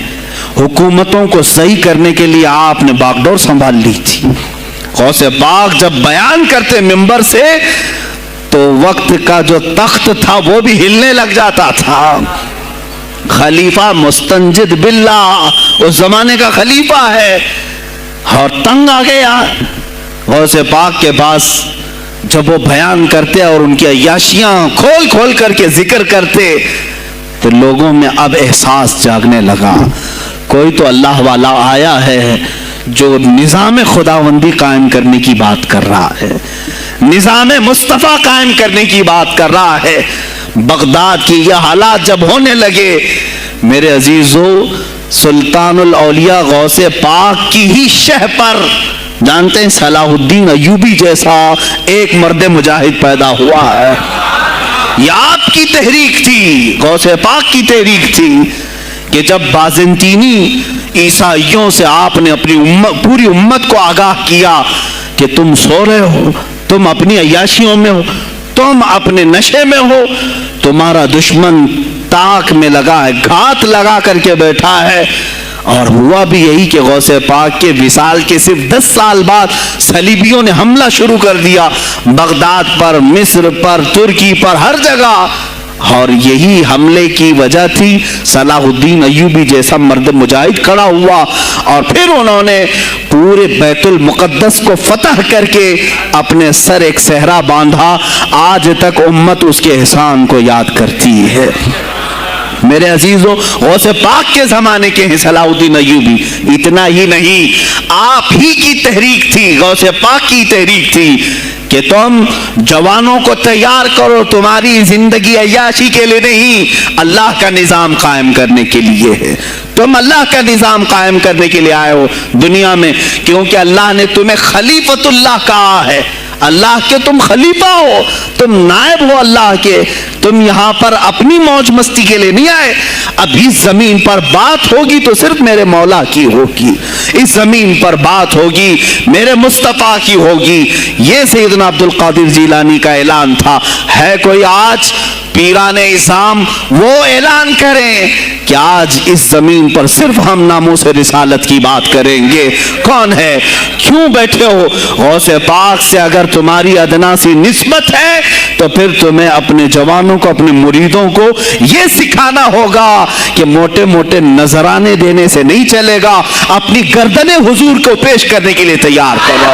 حکومتوں کو صحیح کرنے کے لیے آپ نے باغ ڈور سنبھال لی تھی۔ غوث پاک جب بیان کرتے ممبر سے تو وقت کا جو تخت تھا وہ بھی ہلنے لگ جاتا تھا۔ خلیفہ مستنجد باللہ، اس زمانے کا خلیفہ ہے، اور تنگ آ گیا غوث پاک کے پاس جب وہ بیان کرتے اور ان کی عیاشیاں کھول کھول کر کے ذکر کرتے تو لوگوں میں اب احساس جاگنے لگا، کوئی تو اللہ والا آیا ہے جو نظام خداوندی قائم کرنے کی بات کر رہا ہے، نظام مصطفیٰ قائم کرنے کی بات کر رہا ہے۔ بغداد کی یہ حالات جب ہونے لگے، میرے عزیزو، سلطان الاولیاء غوث پاک کی ہی شہ پر جانتے ہیں صلاح الدین ایوبی جیسا ایک مرد مجاہد پیدا ہوا ہے۔ یہ آپ کی تحریک تھی، غوث پاک کی تحریک تھی کہ جب بازنطینی عیسائیوں سے آپ نے اپنی پوری امت کو آگاہ کیا کہ تم سو رہے ہو، تم اپنی عیاشیوں میں ہو، تم اپنے نشے میں ہو، تمہارا دشمن تاک میں لگا ہے، گھات لگا کر کے بیٹھا ہے۔ اور ہوا بھی یہی کہ غوث پاک کے وصال کے صرف 10 سال بعد صلیبیوں نے حملہ شروع کر دیا بغداد پر، مصر پر، ترکی پر، ہر جگہ، اور یہی حملے کی وجہ تھی صلاح الدین ایوبی جیسا مرد مجاہد کھڑا ہوا، اور پھر انہوں نے پورے بیت المقدس کو فتح کر کے اپنے سر ایک صحرا باندھا۔ آج تک امت اس کے احسان کو یاد کرتی ہے۔ میرے عزیزو، غوث پاک کے زمانے کے ہیں صلاح الدین ایوبی۔ اتنا ہی نہیں، آپ ہی کی تحریک تھی، غوث پاک کی تحریک تھی کہ تم جوانوں کو تیار کرو، تمہاری زندگی عیاشی کے لیے نہیں، اللہ کا نظام قائم کرنے کے لیے ہے۔ تم اللہ کا نظام قائم کرنے کے لیے آئے ہو دنیا میں، کیونکہ اللہ نے تمہیں خلیفۃ اللہ کہا ہے۔ اللہ کے تم خلیفہ ہو، تم نائب ہو اللہ کے، تم یہاں پر اپنی موج مستی کے لیے نہیں آئے۔ ابھی زمین پر بات ہوگی تو صرف میرے مولا کی ہوگی، اس زمین پر بات ہوگی میرے مصطفیٰ کی ہوگی۔ یہ سیدنا عبد القادر جیلانی کا اعلان تھا۔ ہے کوئی آج پیران اسلام وہ اعلان کریں کہ آج اس زمین پر صرف ہم ناموس رسالت کی بات کریں گے؟ کون ہے؟ کیوں بیٹھے ہو؟ غوث پاک سے اگر تمہاری ادنا سی نسبت ہے تو پھر تمہیں اپنے جوانوں کو، اپنے مریدوں کو یہ سکھانا ہوگا کہ موٹے موٹے نذرانے دینے سے نہیں چلے گا، اپنی گردنیں حضور کو پیش کرنے کے لیے تیار کرو۔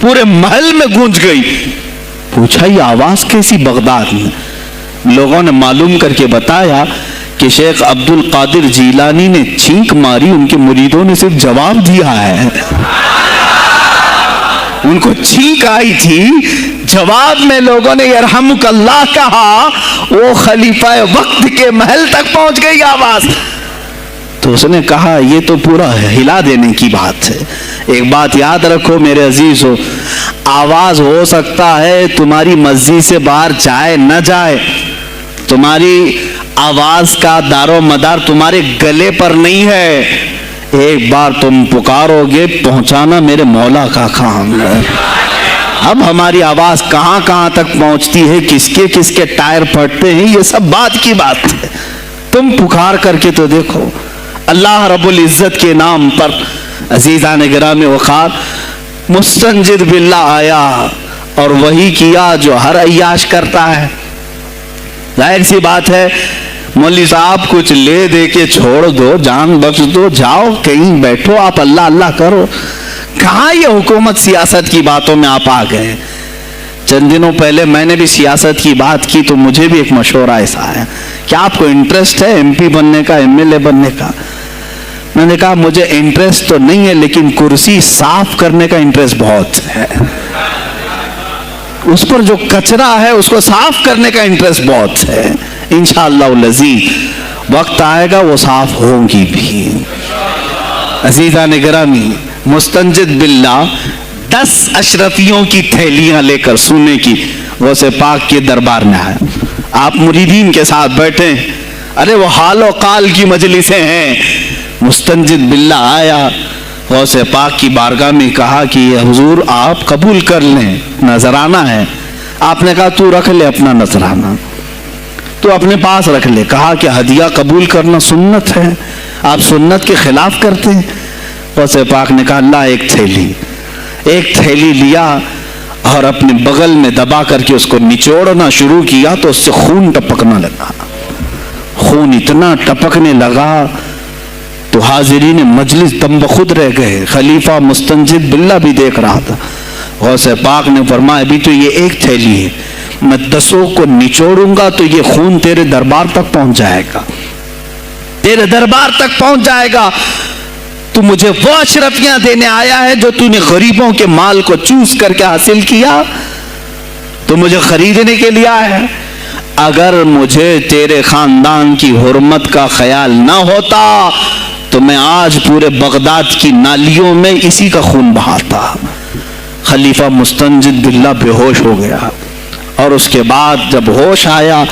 پورے محل میں گونج گئی. پوچھا یہ آواز کیسی بغداد میں؟ لوگوں نے معلوم کر کے بتایا کہ شیخ عبد القادر جیلانی نے چھینک ماری, ان کے مریدوں نے صرف جواب دیا ہے. ان کو چھینک آئی تھی, جواب میں لوگوں نے یرحمک اللہ کہا, وہ خلیفہ وقت کے محل تک پہنچ گئی آواز. تو اس نے کہا یہ تو پورا ہلا دینے کی بات ہے. ایک بات یاد رکھو میرے عزیز ہو, آواز ہو سکتا ہے تمہاری مسجد سے باہر جائے نہ جائے, تمہاری آواز کا دار و مدار تمہارے گلے پر نہیں ہے. ایک بار تم پکارو گے, پہنچانا میرے مولا کا کام ہے. اب ہماری آواز کہاں کہاں تک پہنچتی ہے, کس کے ٹائر پھٹتے ہیں, یہ سب بات کی بات ہے. تم پکار کر کے تو دیکھو. اللہ رب العزت کے نام پر عزیزان گرامی وقار مستنجد باللہ آیا اور وہی کیا جو ہر عیاش کرتا ہے. ظاہر سی بات ہے مولوی صاحب کچھ لے دے کے چھوڑ دو, جان بخش دو, جاؤ کہیں بیٹھو, آپ اللہ اللہ کرو. کہاں یہ حکومت سیاست کی باتوں میں آپ آ گئے. چند دنوں پہلے میں نے بھی سیاست کی بات کی تو مجھے بھی ایک مشورہ ایسا ہے, کیا آپ کو انٹرسٹ ہے ایم پی بننے کا, ایم ایل اے بننے کا؟ میں نے کہا مجھے انٹرسٹ تو نہیں ہے, لیکن کرسی صاف کرنے کا انٹرسٹ بہت ہے. اس پر جو کچرا ہے اس کو صاف کرنے کا انٹرسٹ بہت ہے. انشاءاللہ العزیز وقت آئے گا وہ صاف ہوگی بھی. عزیزان گرامی مستنجد باللہ 10 اشرفیوں کی تھیلیاں لے کر سونے کی غوث پاک کے دربار میں آیا. آپ مریدین کے ساتھ بیٹھے, ارے وہ حال و قال کی مجلسیں ہیں. مستنجد باللہ آیا, غوث پاک کی بارگاہ میں کہا کہ حضور آپ قبول کر لیں, نذرانہ ہے. آپ نے کہا تو رکھ لے اپنا نذرانہ, تو اپنے پاس رکھ لے. کہا کہ ہدیہ قبول کرنا سنت ہے, آپ سنت کے خلاف کرتے ہیں. غوث پاک نے کہا اللہ ایک تھیلی لیا اور اپنے بغل میں دبا کر کے اس کو نچوڑنا شروع کیا تو اس سے خون ٹپکنا لگا. خون اتنا ٹپکنے لگا تو حاضرین مجلس دم بخود رہ گئے. خلیفہ مستنجد باللہ بھی دیکھ رہا تھا. غوث پاک نے فرمایا ابھی تو یہ ایک تھیلی ہے, میں 10 کو نچوڑوں گا تو یہ خون تیرے دربار تک پہنچ جائے گا, تیرے دربار تک پہنچ جائے گا. تو مجھے وہ اشرفیاں دینے آیا ہے جو تو نے غریبوں کے مال کو چوس کر کے حاصل کیا, تو مجھے خریدنے کے لیے آیا ہے. اگر مجھے تیرے خاندان کی حرمت کا خیال نہ ہوتا تو میں آج پورے بغداد کی نالیوں میں اسی کا خون بہاتا. خلیفہ مستنجد باللہ بے ہوش ہو گیا, اور اس کے بعد جب ہوش آیا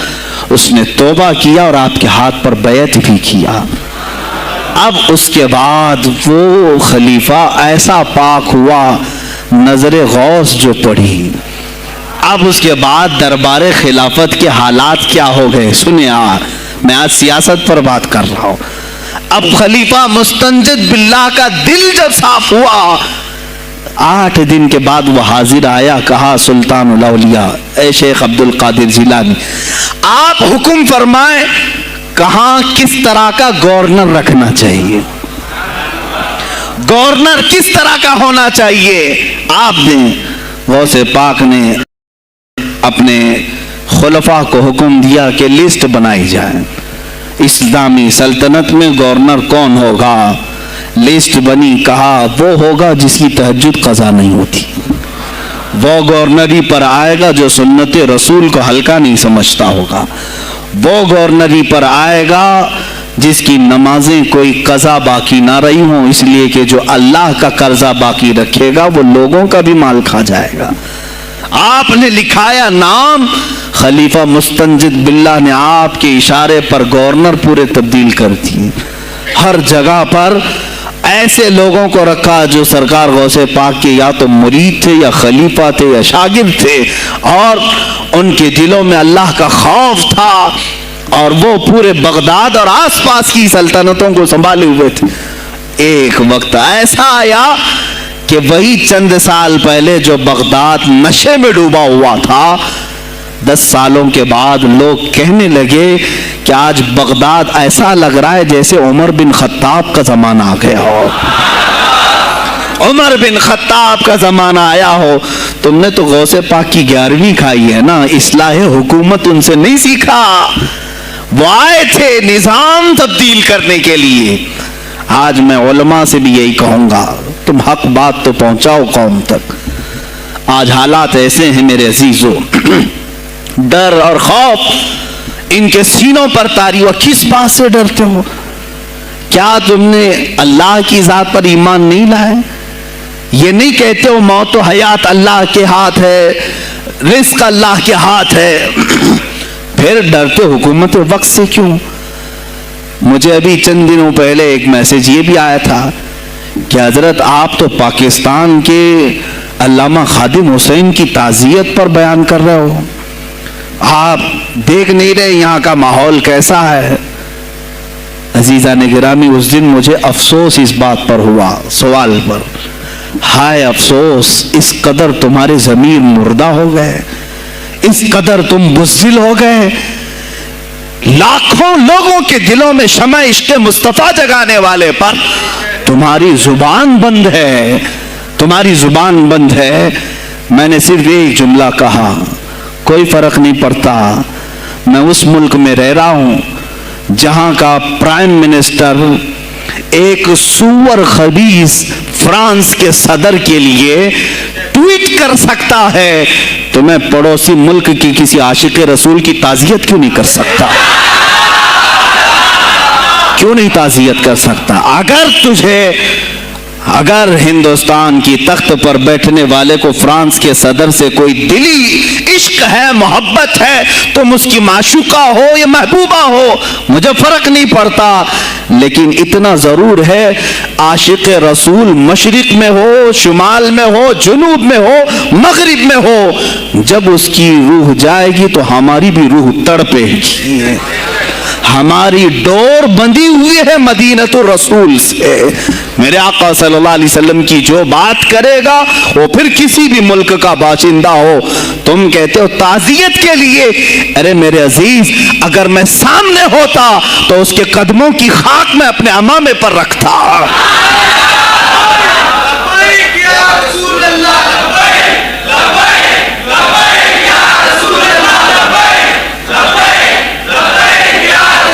اس نے توبہ کیا اور آپ کے ہاتھ پر بیعت بھی کیا. اب اس کے بعد وہ خلیفہ ایسا پاک ہوا, نظر غوث جو پڑی. اب اس کے بعد دربار خلافت کے حالات کیا ہو گئے سنیں. میں آج سیاست پر بات کر رہا ہوں. اب خلیفہ مستنجد باللہ کا دل جب صاف ہوا, 8 دن کے بعد وہ حاضر آیا. کہا سلطان الاولیاء اے شیخ عبد القادر جیلانی, آپ حکم فرمائیں کہاں کس طرح کا گورنر رکھنا چاہیے, گورنر کس طرح کا ہونا چاہیے. آپ نے غوث پاک نے اپنے خلفاء کو حکم دیا کہ لسٹ بنائی جائے, اسلامی سلطنت میں گورنر کون ہوگا. لسٹ بنی. کہا وہ ہوگا جس کی تہجد قضا نہیں ہوتی, وہ گورنری پر آئے گا جو سنت رسول کو ہلکا نہیں سمجھتا ہوگا, وہ گورنری پر آئے گا جس کی نمازیں کوئی قضا باقی نہ رہی ہوں, اس لیے کہ جو اللہ کا قرضہ باقی رکھے گا وہ لوگوں کا بھی مال کھا جائے گا. آپ نے لکھایا نام, خلیفہ مستنجد باللہ نے آپ کے اشارے پر گورنر پورے تبدیل کر دیے. ہر جگہ پر ایسے لوگوں کو رکھا جو سرکار غوث پاک کے یا تو مرید تھے یا خلیفہ تھے یا شاگرد تھے, اور ان کے دلوں میں اللہ کا خوف تھا, اور وہ پورے بغداد اور آس پاس کی سلطنتوں کو سنبھالے ہوئے تھے. ایک وقت ایسا آیا کہ وہی چند سال پہلے جو بغداد نشے میں ڈوبا ہوا تھا, 10 سالوں کے بعد لوگ کہنے لگے کہ آج بغداد ایسا لگ رہا ہے جیسے عمر بن خطاب کا زمانہ آ گیا ہو. عمر بن خطاب کا زمانہ آیا ہو، تم نے تو غوث پاک کی 11ویں کھائی ہے نا، اصلاح حکومت ان سے نہیں سیکھا، وہ آئے تھے نظام تبدیل کرنے کے لیے۔ آج میں علماء سے بھی یہی کہوں گا، تم حق بات تو پہنچاؤ قوم تک۔ آج حالات ایسے ہیں میرے عزیزو، ڈر اور خوف ان کے سینوں پر طاری ہوا۔ کس بات سے ڈرتے ہو؟ کیا تم نے اللہ کی ذات پر ایمان نہیں لائے؟ یہ نہیں کہتے ہو موت و حیات اللہ کے ہاتھ ہے، رزق اللہ کے ہاتھ ہے، پھر ڈرتے حکومت وقت سے کیوں؟ مجھے ابھی چند دنوں پہلے ایک میسج یہ بھی آیا تھا کہ حضرت آپ تو پاکستان کے علامہ خادم حسین کی تعزیت پر بیان کر رہے ہو، آپ دیکھ نہیں رہے یہاں کا ماحول کیسا ہے؟ عزیزان گرامی، اس دن مجھے افسوس اس بات پر ہوا، سوال پر، ہائے افسوس، اس قدر تمہارے ضمیر مردہ ہو گئے، اس قدر تم بزدل ہو گئے، لاکھوں لوگوں کے دلوں میں شمع عشق مصطفیٰ جگانے والے پر تمہاری زبان بند ہے، تمہاری زبان بند ہے۔ میں نے صرف ایک جملہ کہا، کوئی فرق نہیں پڑتا، میں اس ملک میں رہ رہا ہوں جہاں کا پرائم منسٹر ایک سور خبیث فرانس کے صدر کے لیے ٹویٹ کر سکتا ہے، تو میں پڑوسی ملک کی کسی عاشق رسول کی تعزیت کیوں نہیں کر سکتا؟ کیوں نہیں تعزیت کر سکتا؟ اگر ہندوستان کی تخت پر بیٹھنے والے کو فرانس کے صدر سے کوئی دلی عشق ہے، محبت ہے، تم اس کی معشوقہ ہو یا محبوبہ ہو، مجھے فرق نہیں پڑتا، لیکن اتنا ضرور ہے عاشق رسول مشرق میں ہو، شمال میں ہو، جنوب میں ہو، مغرب میں ہو، جب اس کی روح جائے گی تو ہماری بھی روح تڑپے گی۔ ہماری ڈور بندھی ہوئی ہے مدینۃ الرسول سے۔ میرے آقا صلی اللہ علیہ وسلم کی جو بات کرے گا وہ پھر کسی بھی ملک کا باشندہ ہو، تم کہتے ہو تعزیت کے لیے، ارے میرے عزیز، اگر میں سامنے ہوتا تو اس کے قدموں کی خاک میں اپنے امامے پر رکھتا۔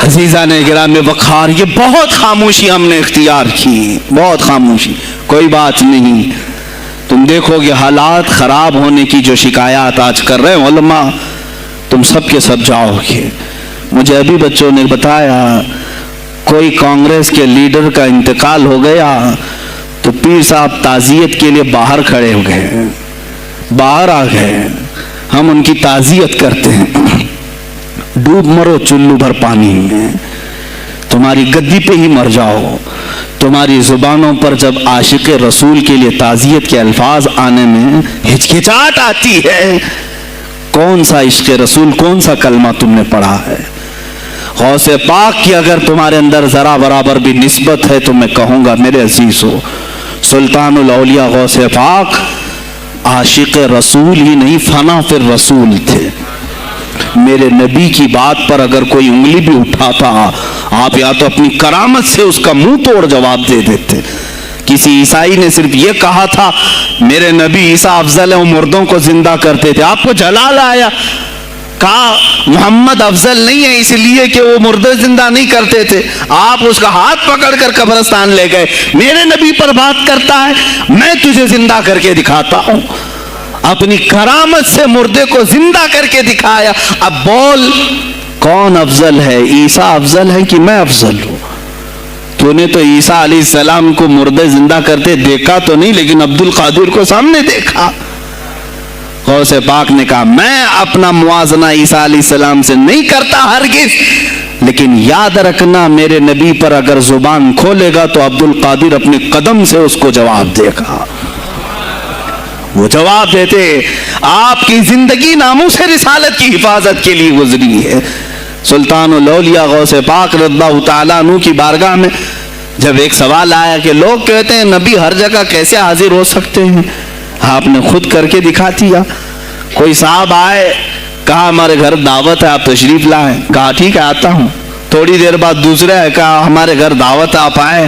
عزیزان گرامی وقار، یہ بہت خاموشی ہم نے اختیار کی، بہت خاموشی، کوئی بات نہیں۔ تم دیکھو گے حالات خراب ہونے کی جو شکایات آج کر رہے ہیں علماء، تم سب کے سب جاؤ گے۔ مجھے ابھی بچوں نے بتایا کوئی کانگریس کے لیڈر کا انتقال ہو گیا تو پیر صاحب تعزیت کے لیے باہر کھڑے ہو گئے، باہر آ گئے، ہم ان کی تعزیت کرتے ہیں۔ ڈوب مرو چلو بھر پانی میں، تمہاری گدی پہ ہی مر جاؤ۔ تمہاری زبانوں پر جب عاشق رسول کے لیے تعزیت کے الفاظ آنے میں ہچکچاہٹ آتی ہے، کون سا عشق رسول، کون سا کلمہ تم نے پڑھا ہے؟ غوث پاک کی اگر تمہارے اندر ذرا برابر بھی نسبت ہے تو میں کہوں گا میرے عزیزو، سلطان الاولیاء غوث پاک عاشق رسول ہی نہیں، فنا فی الرسول تھے۔ میرے نبی کی بات پر اگر کوئی انگلی بھی اٹھاتا، آپ یا تو اپنی کرامت سے اس کا منہ توڑ جواب دے دیتے۔ کسی عیسائی نے صرف یہ کہا تھا میرے نبی عیسیٰ افضل ہے، وہ مردوں کو زندہ کرتے تھے، آپ کو جلال آیا، کہا محمد افضل نہیں ہے اس لیے کہ وہ مردے زندہ نہیں کرتے تھے، آپ اس کا ہاتھ پکڑ کر قبرستان لے گئے۔ میرے نبی پر بات کرتا ہے، میں تجھے زندہ کر کے دکھاتا ہوں۔ اپنی کرامت سے مردے کو زندہ کر کے دکھایا۔ اب بول کون افضل ہے، عیسیٰ افضل ہے کہ میں افضل ہوں؟ تو نے تو عیسیٰ علیہ السلام کو مردے زندہ کرتے دیکھا تو نہیں، لیکن عبد القادر کو سامنے دیکھا۔ غوث پاک نے کہا میں اپنا موازنہ عیسیٰ علیہ السلام سے نہیں کرتا ہرگز، لیکن یاد رکھنا میرے نبی پر اگر زبان کھولے گا تو عبد القادر اپنے قدم سے اس کو جواب دے گا۔ وہ جواب دیتے، آپ کی زندگی ناموس رسالت کی حفاظت کے لیے گزری ہے۔ سلطان الاولیاء غوث پاک رضی اللہ تعالیٰ عنہ کی بارگاہ میں جب ایک سوال آیا کہ لوگ کہتے ہیں نبی ہر جگہ کیسے حاضر ہو سکتے ہیں، آپ نے خود کر کے دکھا دیا۔ کوئی صاحب آئے، کہا ہمارے گھر دعوت ہے، آپ تشریف لائیں، کہا ٹھیک ہے آتا ہوں۔ تھوڑی دیر بعد دوسرے آئے، کہا ہمارے گھر دعوت ہے، آپ آئیں۔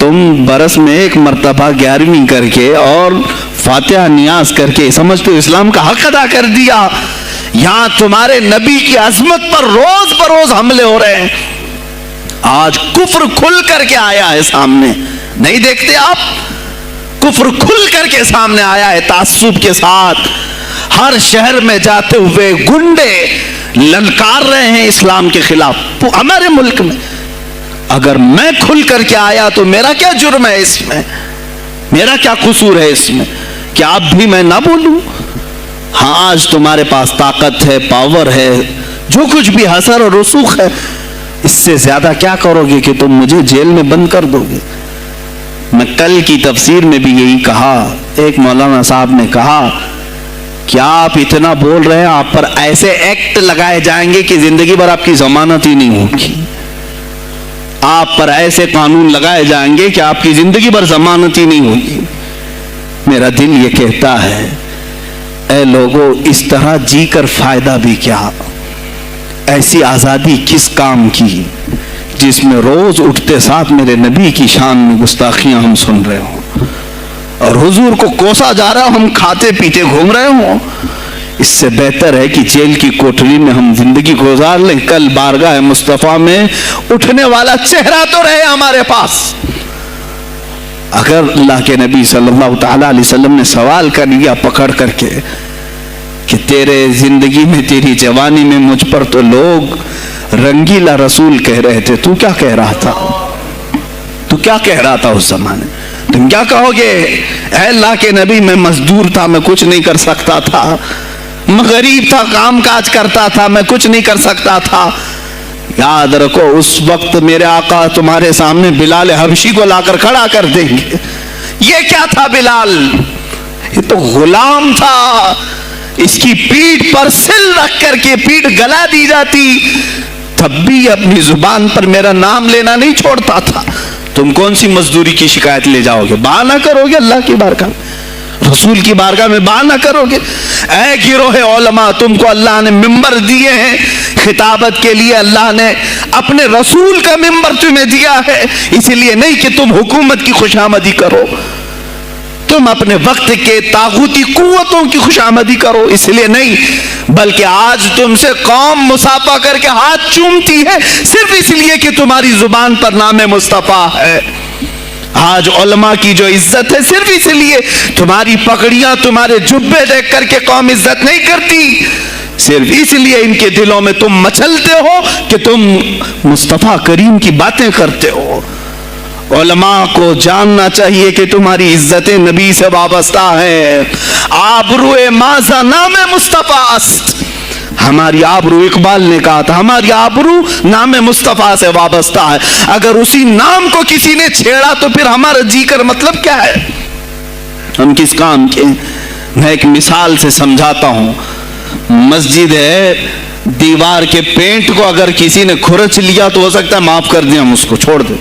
تم برس میں ایک مرتبہ 11ویں کر کے اور فاتحہ نیاز کر کے سمجھتے ہو اسلام کا حق ادا کر دیا. یہاں تمہارے نبی کی عظمت پر روز بروز حملے ہو رہے ہیں. آج کفر کھل کر کے آیا ہے سامنے, نہیں دیکھتے آپ؟ کفر کھل کر کے سامنے آیا ہے تعصب کے ساتھ. ہر شہر میں جاتے ہوئے گنڈے للکار رہے ہیں اسلام کے خلاف ہمارے ملک میں. اگر میں کھل کر کے آیا تو میرا کیا جرم ہے اس میں؟ میرا کیا قصور ہے اس میں کہ آپ بھی میں نہ بولوں؟ ہاں آج تمہارے پاس طاقت ہے, پاور ہے, جو کچھ بھی اثر اور رسوخ ہے, اس سے زیادہ کیا کرو گے کہ تم مجھے جیل میں بند کر دو گے؟ میں کل کی تفسیر میں بھی یہی کہا. ایک مولانا صاحب نے کہا کہ آپ اتنا بول رہے ہیں, آپ پر ایسے ایکٹ لگائے جائیں گے کہ زندگی بھر آپ کی ضمانت ہی نہیں ہوگی. آپ پر ایسے قانون لگائے جائیں گے کہ آپ کی زندگی بھر ضمانت ہی نہیں ہوگی. میرا دل یہ کہتا ہے اے لوگوں, اس طرح جی کر فائدہ بھی کیا؟ ایسی آزادی کس کام کی جس میں روز اٹھتے ساتھ میرے نبی کی شان میں گستاخیاں ہم سن رہے ہوں اور حضور کو کوسا جا رہا ہوں, ہم کھاتے پیتے گھوم رہے ہوں. اس سے بہتر ہے کہ جیل کی کوٹری میں ہم زندگی گزار لیں, کل بارگاہ مصطفیٰ میں اٹھنے والا چہرہ تو رہے ہمارے پاس. اگر اللہ کے نبی صلی اللہ تعالی علیہ وسلم نے سوال کر لیا پکڑ کر کے کہ تیرے زندگی میں, تیری جوانی میں مجھ پر تو لوگ رنگیلا رسول کہہ رہے تھے, تو کیا کہہ رہا تھا؟ تو کیا کہہ رہا تھا اس زمانے؟ تم کیا کہو گے؟ اے اللہ کے نبی میں مزدور تھا, میں کچھ نہیں کر سکتا تھا, میں غریب تھا, کام کاج کرتا تھا, میں کچھ نہیں کر سکتا تھا. یاد رکھو اس وقت میرے آقا تمہارے سامنے بلال حبشی کو لا کر کھڑا کر دیں گے. یہ کیا تھا بلال؟ یہ تو غلام تھا. اس کی پیٹھ پر سل رکھ کر کے پیٹھ گلا دی جاتی, تب بھی اپنی زبان پر میرا نام لینا نہیں چھوڑتا تھا. تم کون سی مزدوری کی شکایت لے جاؤ گے؟ بہانہ کرو گے اللہ کی بارگاہ میں, رسول کی بارگاہ میں بہانہ کرو گے. اے گروہ علماء, تم کو اللہ نے ممبر دیے ہیں خطابت کے لیے, اللہ نے اپنے رسول کا ممبر تمہیں دیا ہے, اس لیے نہیں کہ تم حکومت کی خوشامدی کرو, تم اپنے وقت کے طاغوتی قوتوں کی خوشامدی کرو, اس لیے نہیں, بلکہ آج تم سے قوم مصافحہ کر کے ہاتھ چومتی ہے صرف اس لیے کہ تمہاری زبان پر نام مصطفیٰ ہے. آج علماء کی جو عزت ہے صرف اس لیے, تمہاری پگڑیاں, تمہارے جبے دیکھ کر کے قوم عزت نہیں کرتی, صرف اس لیے ان کے دلوں میں تم مچلتے ہو کہ تم مصطفیٰ کریم کی باتیں کرتے ہو. علماء کو جاننا چاہیے کہ تمہاری عزت نبی سے وابستہ ہے. آبرو ماذا نام مصطفیٰ است, ہماری آبرو, اقبال نے کہا تھا ہماری آبرو نام مصطفیٰ سے وابستہ ہے. اگر اسی نام کو کسی نے چھیڑا تو پھر ہمارا جی کر مطلب کیا ہے؟ ہم کس کام کے؟ میں ایک مثال سے سمجھاتا ہوں. مسجد ہے, دیوار کے پینٹ کو اگر کسی نے کھرچ لیا تو ہو سکتا ہے معاف کر دیں, ہم اس کو چھوڑ دیں.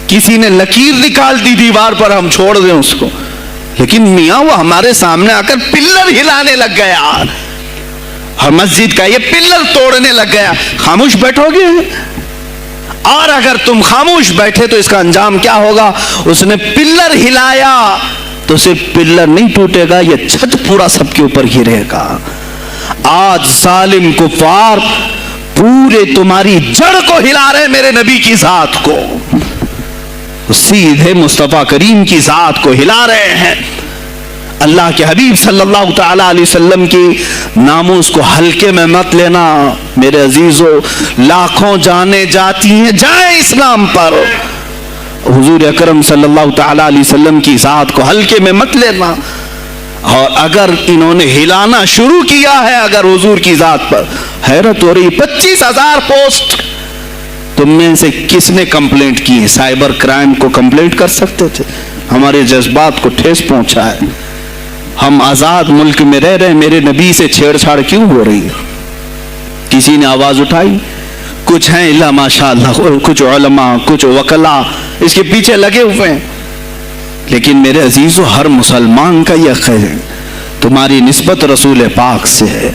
کسی نے لکیر نکال دی دیوار پر, ہم چھوڑ دیں اس کو. لیکن میاں وہ ہمارے سامنے آ کر پلر ہلانے لگ گیا اور مسجد کا یہ پلر توڑنے لگ گیا, خاموش بیٹھو گے؟ اور اگر تم خاموش بیٹھے تو اس کا انجام کیا ہوگا؟ اس نے پلر ہلایا تو صرف پلر نہیں ٹوٹے گا, یہ چھت پورا سب کے اوپر گرے گا. آج ظالم کفار پورے تمہاری جڑ کو ہلا رہے, میرے نبی کی ذات کو, سیدھے مصطفیٰ کریم کی ذات کو ہلا رہے ہیں. اللہ کے حبیب صلی اللہ تعالی علیہ وسلم کی ناموس کو ہلکے میں مت لینا میرے عزیزو. لاکھوں جانیں جاتی ہیں, جائیں اسلام پر. حضور اکرم صلی اللہ تعالی علیہ وسلم کی ذات کو ہلکے میں مت لینا. اور اگر انہوں نے ہلانا شروع کیا ہے اگر حضور کی ذات پر, حیرت ہو رہی, 25,000 پوسٹ تم میں سے کس نے کمپلینٹ کی ہے؟ سائبر کرائم کو کمپلینٹ کر سکتے تھے. ہمارے جذبات کو ٹھیس پہنچا ہے. ہم آزاد ملک میں رہ رہے, میرے نبی سے چھیڑ چھاڑ کیوں ہو رہی ہے؟ کسی نے آواز اٹھائی؟ کچھ ہیں اللہ ماشاءاللہ, کچھ علماء, کچھ وکلا اس کے پیچھے لگے ہوئے ہیں. لیکن میرے عزیزو, ہر مسلمان کا یہ خیر ہے, تمہاری نسبت رسول پاک سے ہے.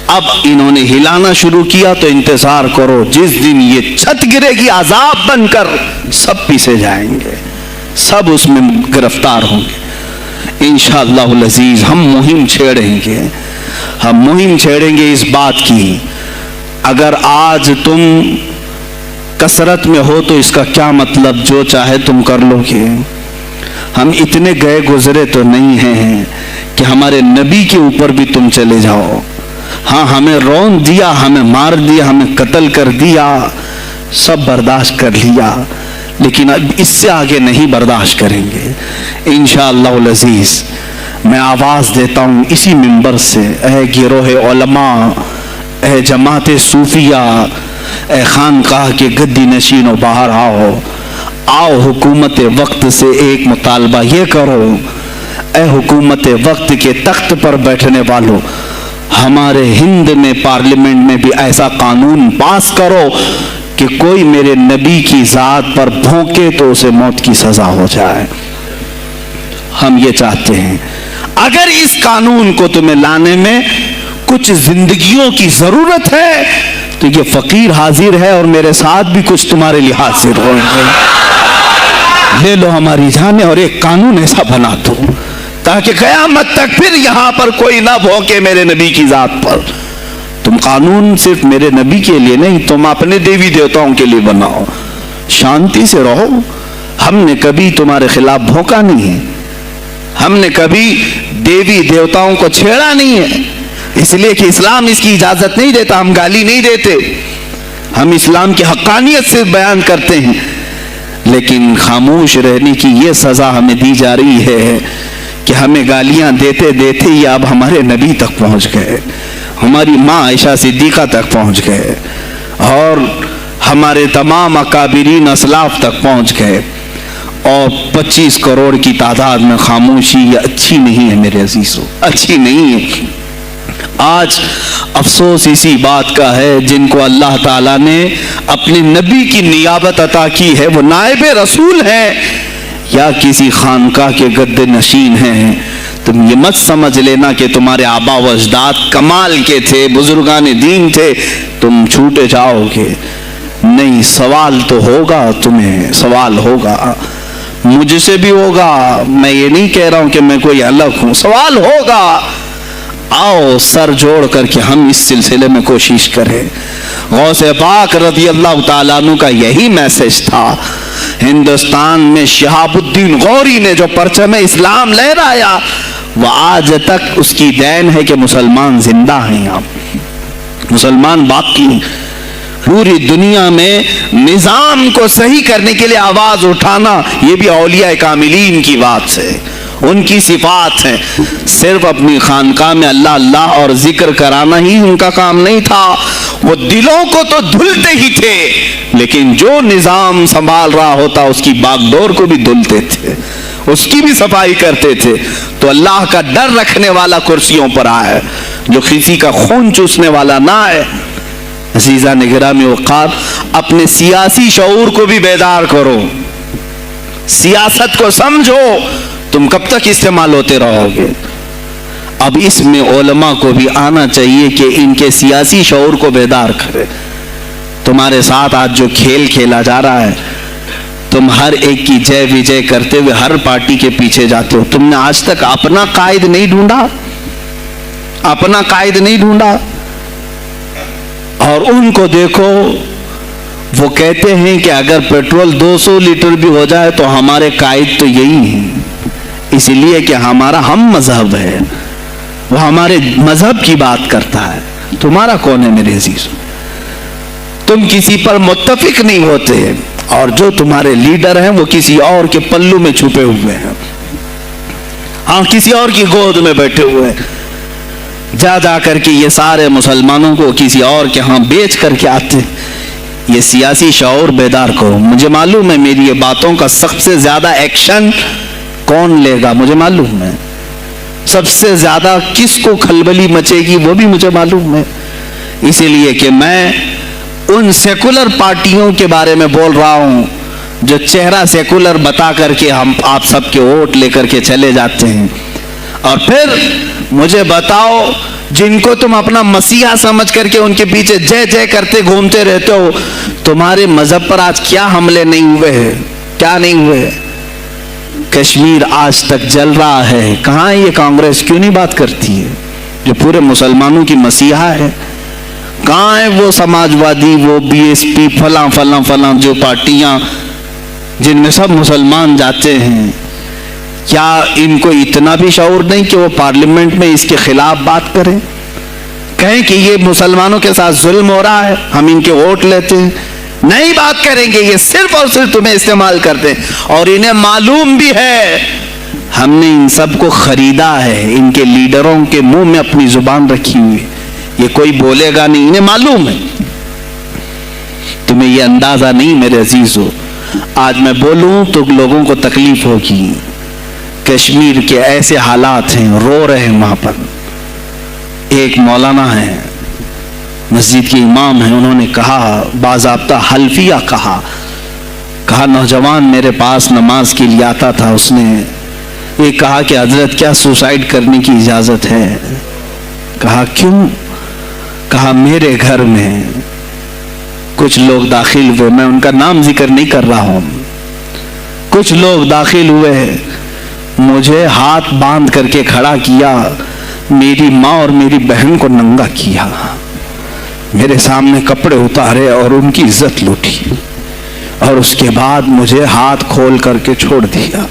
اب انہوں نے ہلانا شروع کیا تو انتظار کرو، جس دن یہ چھت گرے گی عذاب بن کر سب پیسے جائیں گے، سب اس میں گرفتار ہوں گے انشاءاللہ العزیز۔ ہم مہم چھیڑیں گے اس بات کی۔ اگر آج تم کثرت میں ہو تو اس کا کیا مطلب جو چاہے تم کر لو گے؟ ہم اتنے گئے گزرے تو نہیں ہیں کہ ہمارے نبی کے اوپر بھی تم چلے جاؤ۔ ہاں ہمیں رون دیا، ہمیں مار دیا، ہمیں قتل کر دیا، سب برداشت کر لیا، لیکن اب اس سے آگے نہیں برداشت کریں گے انشاءاللہ العزیز۔ میں آواز دیتا ہوں اسی منبر سے، اے گروہ علماء، اے جماعت صوفیہ، اے خانقاہ کے گدی نشینوں، باہر آؤ حکومت وقت سے ایک مطالبہ یہ کرو، اے حکومت وقت کے تخت پر بیٹھنے والوں، ہمارے ہند میں پارلیمنٹ میں بھی ایسا قانون پاس کرو کہ کوئی میرے نبی کی ذات پر بھونکے تو اسے موت کی سزا ہو جائے۔ ہم یہ چاہتے ہیں۔ اگر اس قانون کو تمہیں لانے میں کچھ زندگیوں کی ضرورت ہے تو یہ فقیر حاضر ہے اور میرے ساتھ بھی کچھ تمہارے لیے حاضر ہوں گے۔ لے لو ہماری جانیں اور ایک قانون ایسا بنا دو تاکہ قیامت تک پھر یہاں پر کوئی نہ بھونکے میرے نبی کی ذات پر۔ تم قانون صرف میرے نبی کے لیے نہیں، تم اپنے دیوی دیوتاؤں کے لیے بناؤ، شانتی سے رہو۔ ہم نے کبھی تمہارے خلاف بھونکا نہیں ہے، ہم نے کبھی دیوی دیوتاؤں کو چھیڑا نہیں ہے، اس لیے کہ اسلام اس کی اجازت نہیں دیتا، ہم گالی نہیں دیتے، ہم اسلام کی حقانیت سے بیان کرتے ہیں، لیکن خاموش رہنے کی یہ سزا ہمیں دی جا رہی ہے کہ ہمیں گالیاں دیتے دیتے یہ اب ہمارے نبی تک پہنچ گئے، ہماری ماں عائشہ صدیقہ تک پہنچ گئے، اور ہمارے تمام اکابرین اسلاف تک پہنچ گئے، اور 25 کروڑ کی تعداد میں خاموشی یہ اچھی نہیں ہے میرے عزیزوں، اچھی نہیں ہے۔ آج افسوس اسی بات کا ہے جن کو اللہ تعالیٰ نے اپنے نبی کی نیابت عطا کی ہے، وہ نائب رسول ہیں یا کسی خانقاہ کے گدے نشین ہیں، تم یہ مت سمجھ لینا کہ تمہارے آبا و اجداد کمال کے تھے، بزرگان دین تھے، تم چھوٹے جاؤ گے۔ نہیں، سوال تو ہوگا، تمہیں سوال ہوگا، مجھ سے بھی ہوگا، میں یہ نہیں کہہ رہا ہوں کہ میں کوئی الگ ہوں، سوال ہوگا۔ آؤ سر جوڑ کر کے ہم اس سلسلے میں کوشش کریں۔ غوث پاک رضی اللہ تعالیٰ عنہ کا یہی میسج تھا۔ ہندوستان میں شہاب الدین غوری نے جو پرچم اسلام لہرایا وہ آج تک اس کی دین ہے کہ مسلمان زندہ ہیں، یہاں مسلمان باقی ہیں۔ پوری دنیا میں نظام کو صحیح کرنے کے لیے آواز اٹھانا یہ بھی اولیاء کاملین کی بات ہے، ان کی صفات ہیں۔ صرف اپنی خانقاہ میں اللہ اللہ اور ذکر کرانا ہی ان کا کام نہیں تھا، وہ دلوں کو تو دھلتے ہی تھے، لیکن جو نظام سنبھال رہا ہوتا اس کی باغ ڈور کو بھی دھلتے تھے، اس کی بھی صفائی کرتے تھے۔ تو اللہ کا ڈر رکھنے والا کرسیوں پر آئے، جو کسی کا خون چوسنے والا نہ آئے۔ عزیزان گرامی اوقات، اپنے سیاسی شعور کو بھی بیدار کرو، سیاست کو سمجھو، تم کب تک استعمال ہوتے رہو گے؟ اب اس میں علماء کو بھی آنا چاہیے کہ ان کے سیاسی شعور کو بیدار کرے۔ تمہارے ساتھ آج جو کھیل کھیلا جا رہا ہے، تم ہر ایک کی جے وجے کرتے ہوئے ہر پارٹی کے پیچھے جاتے ہو، تم نے آج تک اپنا قائد نہیں ڈھونڈا، اپنا قائد نہیں ڈھونڈا۔ اور ان کو دیکھو، وہ کہتے ہیں کہ اگر پیٹرول 200 لیٹر بھی ہو جائے تو ہمارے قائد تو یہی ہیں، اس لیے کہ ہمارا ہم مذہب ہے، وہ ہمارے مذہب کی بات کرتا ہے۔ تمہارا کون ہے میرے عزیزوں؟ تم کسی پر متفق نہیں ہوتے، اور جو تمہارے لیڈر ہیں وہ کسی اور کے پلو میں چھپے ہوئے ہیں، ہاں کسی اور کی گود میں بیٹھے ہوئے ہیں، جا کر کے یہ سارے مسلمانوں کو کسی اور کے ہاں بیچ کر کے آتے ہیں۔ یہ سیاسی شعور بیدار کرو۔ مجھے معلوم ہے میری یہ باتوں کا سب سے زیادہ ایکشن کون لے گا، مجھے معلوم ہے، سب سے زیادہ کس کو کھلبلی مچے گی وہ بھی مجھے معلوم ہے، اسی لیے کہ میں ان سیکولر پارٹیوں کے بارے میں بول رہا ہوں جو چہرہ سیکولر بتا کر کے ہم آپ سب کے ووٹ لے کر کے چلے جاتے ہیں۔ اور پھر مجھے بتاؤ جن کو تم اپنا مسیحا سمجھ کر کے ان کے پیچھے جے جے کرتے گھومتے رہتے ہو، تمہارے مذہب پر آج کیا حملے نہیں ہوئے ہیں؟ کیا نہیں ہوئے؟ کشمیر آج تک جل رہا ہے. کہاں یہ کانگریس کیوں نہیں بات کرتی ہے جو پورے مسلمانوں کی مسیحا ہے؟ کہاں ہے وہ سماجوادی، وہ بی ایس پی، فلاں فلاں فلاں جو پارٹیاں جن میں سب مسلمان جاتے ہیں؟ کیا ان کو اتنا بھی شعور نہیں کہ وہ پارلیمنٹ میں اس کے خلاف بات کریں، کہیں کہ یہ مسلمانوں کے ساتھ ظلم ہو رہا ہے، ہم ان کے ووٹ لیتے ہیں؟ نہیں بات کریں گے، یہ صرف اور صرف تمہیں استعمال کرتے ہیں. اور انہیں معلوم بھی ہے ہم نے ان سب کو خریدا ہے، ان کے لیڈروں کے منہ میں اپنی زبان رکھی ہوئی، یہ کوئی بولے گا نہیں، انہیں معلوم ہے. تمہیں یہ اندازہ نہیں میرے عزیزو. آج میں بولوں تو لوگوں کو تکلیف ہوگی. کشمیر کے ایسے حالات ہیں، رو رہے ہیں وہاں پر. ایک مولانا ہے، مسجد کے امام ہیں، انہوں نے کہا، باضابطہ حلفیہ کہا نوجوان میرے پاس نماز کے لیے آتا تھا، اس نے یہ کہا کہ حضرت کیا سوسائڈ کرنے کی اجازت ہے؟ کہا کیوں؟ کہا میرے گھر میں کچھ لوگ داخل ہوئے، میں ان کا نام ذکر نہیں کر رہا ہوں، کچھ لوگ داخل ہوئے، مجھے ہاتھ باندھ کر کے کھڑا کیا، میری ماں اور میری بہن کو ننگا کیا، میرے سامنے کپڑے اتارے اور ان کی عزت لوٹی، اور اس کے بعد مجھے ہاتھ کھول کر کے چھوڑ دیا.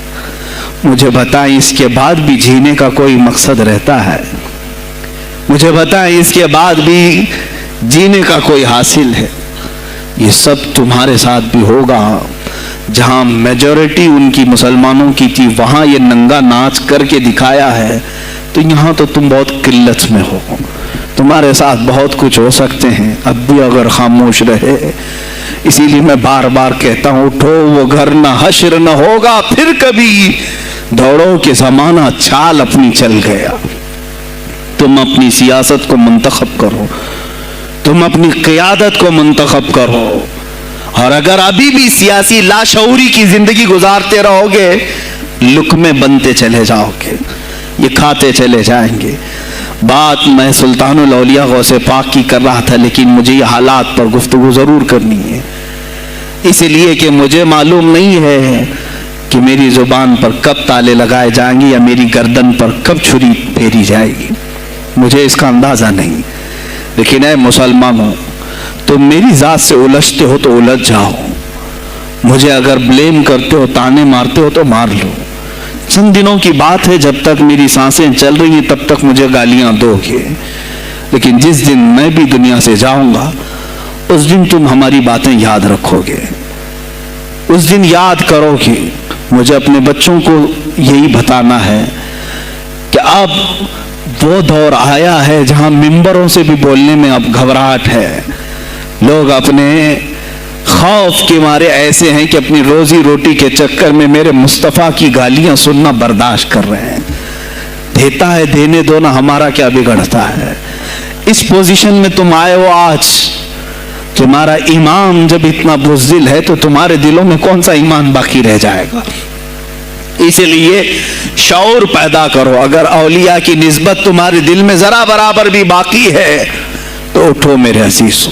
مجھے بتائیں اس کے بعد بھی جینے کا کوئی مقصد رہتا ہے؟ مجھے بتائیں اس کے بعد بھی جینے کا کوئی حاصل ہے؟ یہ سب تمہارے ساتھ بھی ہوگا. جہاں میجورٹی ان کی مسلمانوں کی تھی وہاں یہ ننگا ناچ کر کے دکھایا ہے، تو یہاں تو تم بہت قلت میں ہو. تمہارے ساتھ بہت کچھ ہو سکتے ہیں اب بھی اگر خاموش رہے. اسی لیے میں بار بار کہتا ہوں، اٹھو وہ گھر نہ حشر نہ ہوگا پھر کبھی، دوڑو کہ زمانہ چال اپنی چل گیا. تم اپنی سیاست کو منتخب کرو، تم اپنی قیادت کو منتخب کرو. اور اگر ابھی بھی سیاسی لاشعوری کی زندگی گزارتے رہو گے، لقمے بنتے چلے جاؤ گے، یہ کھاتے چلے جائیں گے. بات میں سلطان الاولیاء غوث پاک کی کر رہا تھا، لیکن مجھے یہ حالات پر گفتگو ضرور کرنی ہے، اس لیے کہ مجھے معلوم نہیں ہے کہ میری زبان پر کب تالے لگائے جائیں گے یا میری گردن پر کب چھری پھیری جائے گی، مجھے اس کا اندازہ نہیں. لیکن اے مسلمانوں، تم میری ذات سے الجھتے ہو تو الجھ جاؤ، مجھے اگر بلیم کرتے ہو، تانے مارتے ہو تو مار لو. چند دنوں کی بات ہے، جب تک میری سانسیں چل رہی ہیں تب تک مجھے گالیاں دو گے، لیکن جس دن میں بھی دنیا سے جاؤں گا اس دن تم ہماری باتیں یاد رکھو گے، اس دن یاد کرو گے. مجھے اپنے بچوں کو یہی بتانا ہے کہ اب وہ دور آیا ہے جہاں ممبروں سے بھی بولنے میں اب گھبراہٹ ہے. لوگ اپنے خوف کے مارے ایسے ہیں کہ اپنی روزی روٹی کے چکر میں میرے مصطفیٰ کی گالیاں سننا برداشت کر رہے ہیں. دیتا ہے دینے دو نا، ہمارا کیا بگڑتا ہے؟ اس پوزیشن میں تم آئے ہو آج، تمہارا امام جب اتنا بزدل ہے تو تمہارے دلوں میں کون سا ایمان باقی رہ جائے گا؟ اسی لیے شعور پیدا کرو. اگر اولیاء کی نسبت تمہارے دل میں ذرا برابر بھی باقی ہے تو اٹھو میرے عزیزو.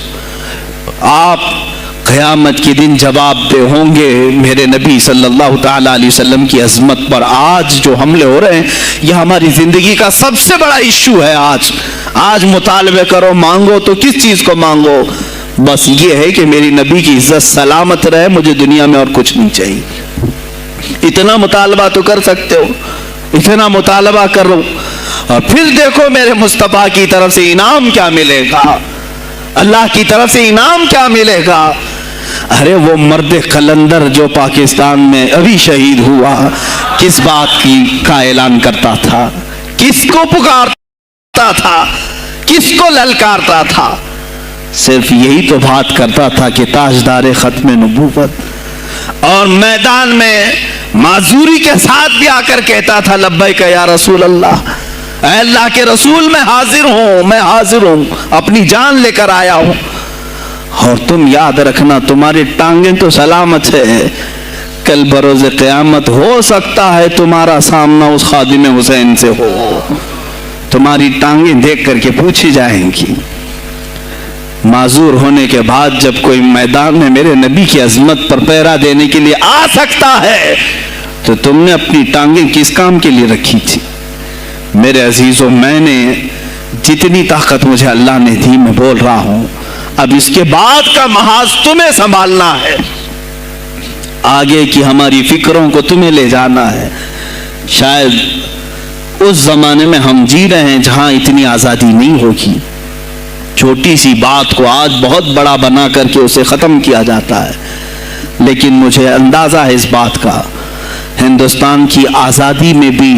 آپ قیامت کے دن جواب دہ ہوں گے میرے نبی صلی اللہ تعالی علیہ وسلم کی عظمت پر. آج جو حملے ہو رہے ہیں یہ ہماری زندگی کا سب سے بڑا ایشو ہے. آج مطالبے کرو، مانگو تو کس چیز کو مانگو؟ بس یہ ہے کہ میری نبی کی عزت سلامت رہے، مجھے دنیا میں اور کچھ نہیں چاہیے. اتنا مطالبہ تو کر سکتے ہو، اتنا مطالبہ کرو، اور پھر دیکھو میرے مصطفیٰ کی طرف سے انعام کیا ملے گا، اللہ کی طرف سے انعام کیا ملے گا. ارے وہ مرد قلندر جو پاکستان میں ابھی شہید ہوا، کس بات کا اعلان کرتا تھا، کس کو پکارتا تھا، کس کو للکارتا تھا؟ صرف یہی تو بات کرتا تھا کہ تاجدار ختم نبوت. اور میدان میں معذوری کے ساتھ بھی آ کر کہتا تھا لبیک یا رسول اللہ، اے اللہ کے رسول میں حاضر ہوں، اپنی جان لے کر آیا ہوں. اور تم یاد رکھنا، تمہاری ٹانگیں تو سلامت ہے، کل بروز قیامت ہو سکتا ہے تمہارا سامنا اس خادم حسین سے ہو، تمہاری ٹانگیں دیکھ کر کے پوچھی جائیں گی۔ معذور ہونے کے بعد جب کوئی میدان میں میرے نبی کی عظمت پر پہرا دینے کے لیے آ سکتا ہے تو تم نے اپنی ٹانگیں کس کام کے لیے رکھی تھی؟ میرے عزیزوں، میں نے جتنی طاقت مجھے اللہ نے دی میں بول رہا ہوں، اب اس کے بعد کا محاذ تمہیں سنبھالنا ہے، آگے کی ہماری فکروں کو تمہیں لے جانا ہے۔ شاید اس زمانے میں ہم جی رہے ہیں جہاں اتنی آزادی نہیں ہوگی، چھوٹی سی بات کو آج بہت بڑا بنا کر کے اسے ختم کیا جاتا ہے، لیکن مجھے اندازہ ہے اس بات کا، ہندوستان کی آزادی میں بھی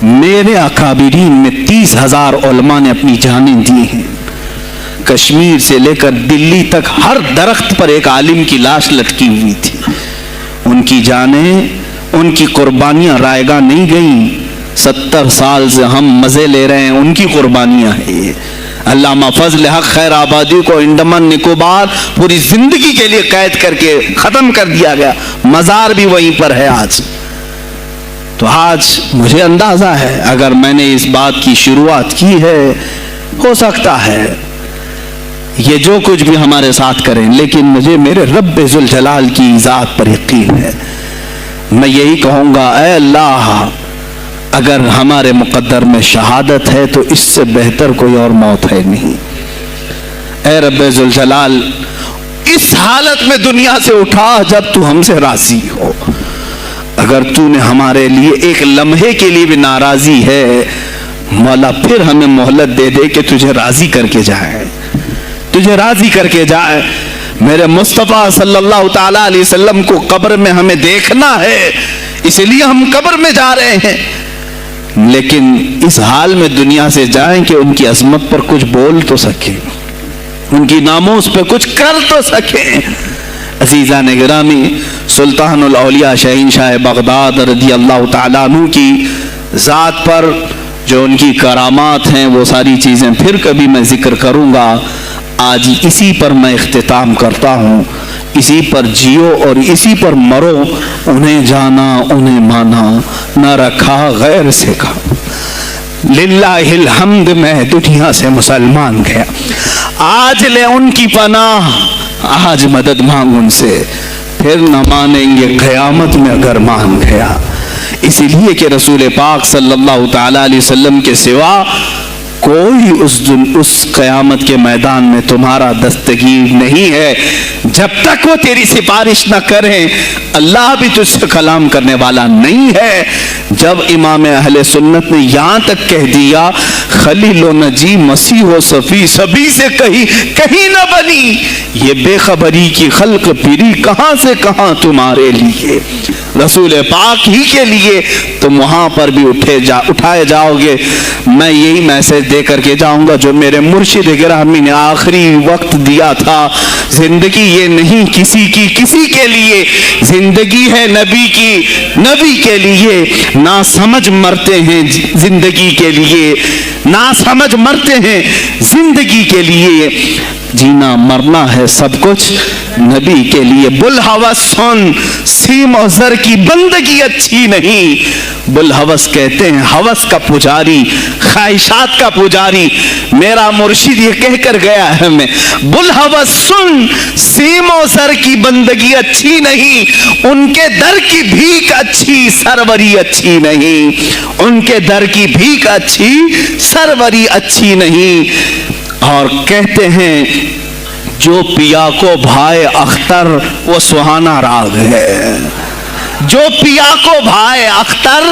میرے اکابرین میں 30,000 علماء نے اپنی جانیں دی ہیں۔ کشمیر سے لے کر دلی تک ہر درخت پر ایک عالم کی لاش لٹکی ہوئی تھی، ان کی جانیں، ان کی قربانیاں رائیگاں نہیں گئیں۔ 70 سال سے ہم مزے لے رہے ہیں، ان کی قربانیاں ہیں۔ علامہ فضل حق خیر آبادی کو انڈمان نکوبار پوری زندگی کے لیے قید کر کے ختم کر دیا گیا، مزار بھی وہیں پر ہے آج۔ تو آج مجھے اندازہ ہے اگر میں نے اس بات کی شروعات کی ہے، ہو سکتا ہے یہ جو کچھ بھی ہمارے ساتھ کریں، لیکن مجھے میرے رب ذوالجلال کی ذات پر یقین ہے۔ میں یہی کہوں گا، اے اللہ، اگر ہمارے مقدر میں شہادت ہے تو اس سے بہتر کوئی اور موت ہے نہیں۔ اے رب ذوالجلال، اس حالت میں دنیا سے اٹھا جب تو ہم سے راضی ہو۔ اگر تو نے ہمارے لیے ایک لمحے کے لیے بھی ناراضی ہے، مولا پھر ہمیں مہلت دے دے کہ تجھے راضی کر کے جائے، تجھے راضی کر کے جائے۔ میرے مصطفیٰ صلی اللہ تعالیٰ علیہ وسلم کو قبر میں ہمیں دیکھنا ہے، اس لیے ہم قبر میں جا رہے ہیں، لیکن اس حال میں دنیا سے جائیں کہ ان کی عظمت پر کچھ بول تو سکیں، ان کی ناموس پہ کچھ کر تو سکیں۔ عزیزان گرامی، سلطان الاولیاء شہنشاہ بغداد رضی اللہ تعالیٰ عنہ کی ذات پر جو ان کی کرامات ہیں وہ ساری چیزیں پھر کبھی میں ذکر کروں گا۔ آج اسی پر میں اختتام کرتا ہوں، اسی پر جیو اور اسی پر مرو، انہیں جانا انہیں مانا، نہ رکھا غیر سے کھا۔ للہ الحمد، میں دنیا سے مسلمان گیا، آج لے ان کی پناہ، آج مدد مانگ ان سے، پھر نہ مانیں گے قیامت میں اگر مان گیا۔ اسی لیے کہ رسول پاک صلی اللہ تعالیٰ علیہ وسلم کے سوا کوئی اس قیامت کے میدان میں تمہارا دستگیر نہیں ہے، جب تک وہ تیری سفارش نہ کریں اللہ بھی تجھ سے کلام کرنے والا نہیں ہے۔ جب امام اہل سنت نے یہاں تک کہہ دیا خلیل و نجی مسیح و صفی سبھی سے کہیں نہ بنی، یہ بے خبری کی خلق پھری کہاں سے کہاں تمہارے لیے، رسول پاک ہی کے لیے تم وہاں پر بھی اٹھائے جاؤ گے۔ میں یہی میسج دے کر کے جاؤں گا جو میرے مرشد گرامی نے آخری وقت دیا تھا، زندگی یہ نہیں کسی کی کسی کے لیے، زندگی ہے نبی کی نبی کے لیے، نہ سمجھ مرتے ہیں زندگی کے لیے، نہ سمجھ مرتے ہیں زندگی کے لیے، جینا مرنا ہے سب کچھ نبی کے لیے۔ بلحوث سن، سیم و زر کی بندگی اچھی نہیں، بلحوث کہتے ہیں ہوس کا پجاری، خواہشات کا پجاری، میرا مرشد یہ کہہ کر گیا ہے میں، بلحوث سن، سیم و زر کی بندگی اچھی نہیں، ان کے در کی بھیک اچھی، سروری اچھی نہیں، ان کے در کی بھیک اچھی، سروری اچھی نہیں۔ اور کہتے ہیں جو پیا کو بھائے اختر وہ سہانا راگ ہے، جو پیا کو بھائے اختر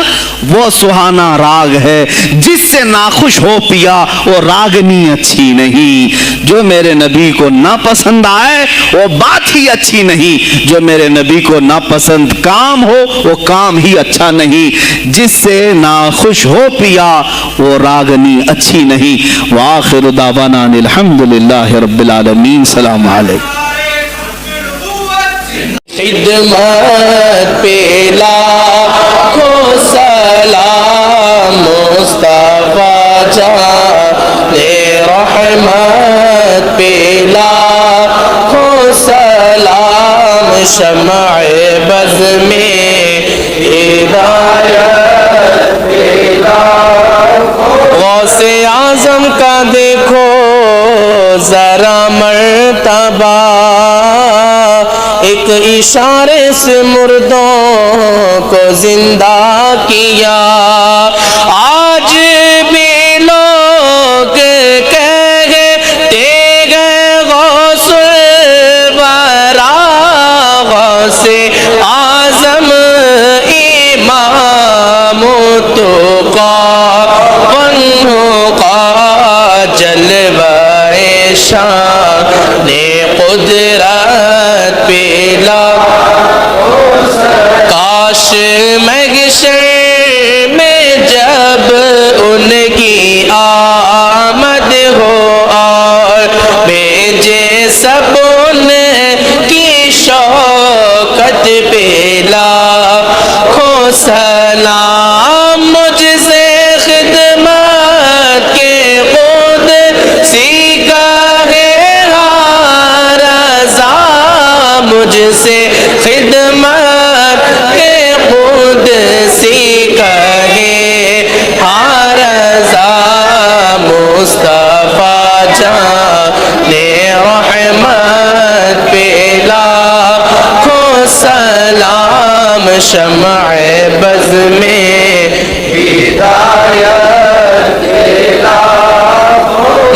وہ سہانا راگ ہے، جس سے ناخوش ہو پیا وہ راگنی اچھی نہیں، جو میرے نبی کو نہ پسند آئے وہ بات ہی اچھی نہیں، جو میرے نبی کو نہ پسند کام ہو وہ کام ہی اچھا نہیں، جس سے ناخوش ہو پیا وہ راگنی اچھی نہیں۔ وآخر دعوانا الحمدللہ رب العالمین۔ السلام علیکم۔ خدمت پہ لاکھوں سلام مصطفیٰ جان رحمت پہ لاکھوں سلام شمع بز میں ہدایت پیدا غوث اعظم کا دیکھو ذرا مرتبہ ایک اشارے سے مردوں کو زندہ کیا آج بھی لوگ کہتے گئے غوث الورا غوث اعظم امام تقی والنقی جلوہ شان قدرت پیلا کاش محشر میں جب ان کی آمد ہو اور بھیجے سب ان کی شوکت پیلا کھو سلام مجھ سے خدمت کے خود سیکھا ہے رضا مجھ سے خدمت کے خود سیکھا ہے رضا مصطفیٰ جان رحمت پیلا کھو سلام شمع بز میں ہدایت پیلا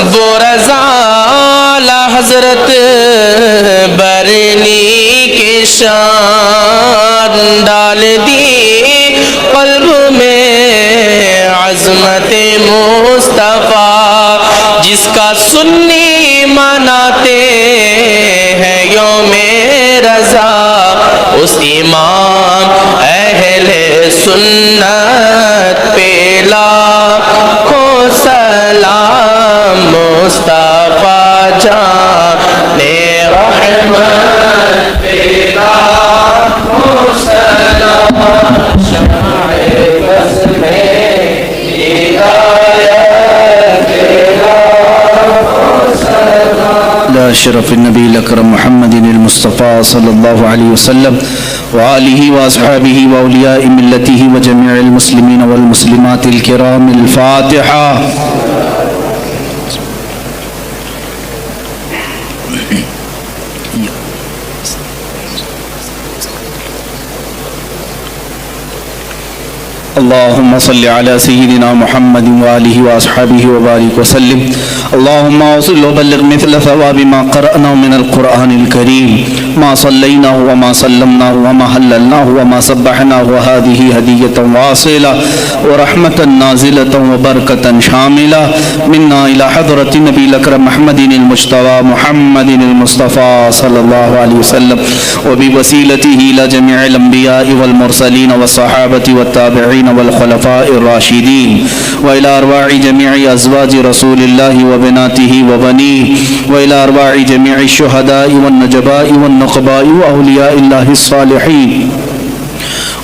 وہ رضا حضرت برنی کے شان ڈال دی قلب میں عظمت مصطفیٰ جس کا سنی مناتے ہیں یوم رضا اس امام اہل سنت پیلا کھو سلام مصطفیٰ جان رحمت پیلا کھو سلام شمع بز میں ہدایت پیلا لا شرف النبی الاکرم محمد المصطفیٰ صلی اللہ علیہ وسلم وآلہ واصحابہ واولیاء ملتہ وجميع المسلمین والمسلمات الکرام الفاتحہ اللهم صل على سيدنا محمد وآله وأصحابه وبارك وسلم اللهم وصل وبلغ مثل ثواب ما قرأنا من القرآن الكريم ما صليناه وما سلمناه وما هللناه وما سبحناه وهذه هدية واصلة ورحمة نازلة وبركة شاملة منا إلى حضرة النبي الأكرم محمد المجتبى محمد المصطفى صلى الله عليه وسلم وبوسيلته إلى جميع الأنبياء والمرسلين والصحابة والتابعين والخلفاء الراشدين وإلى أرواح جميع أزواج رسول الله وبناته وبنيه وإلى أرواح جميع الشهداء والنجباء والنقباء وأولياء الله الصالحين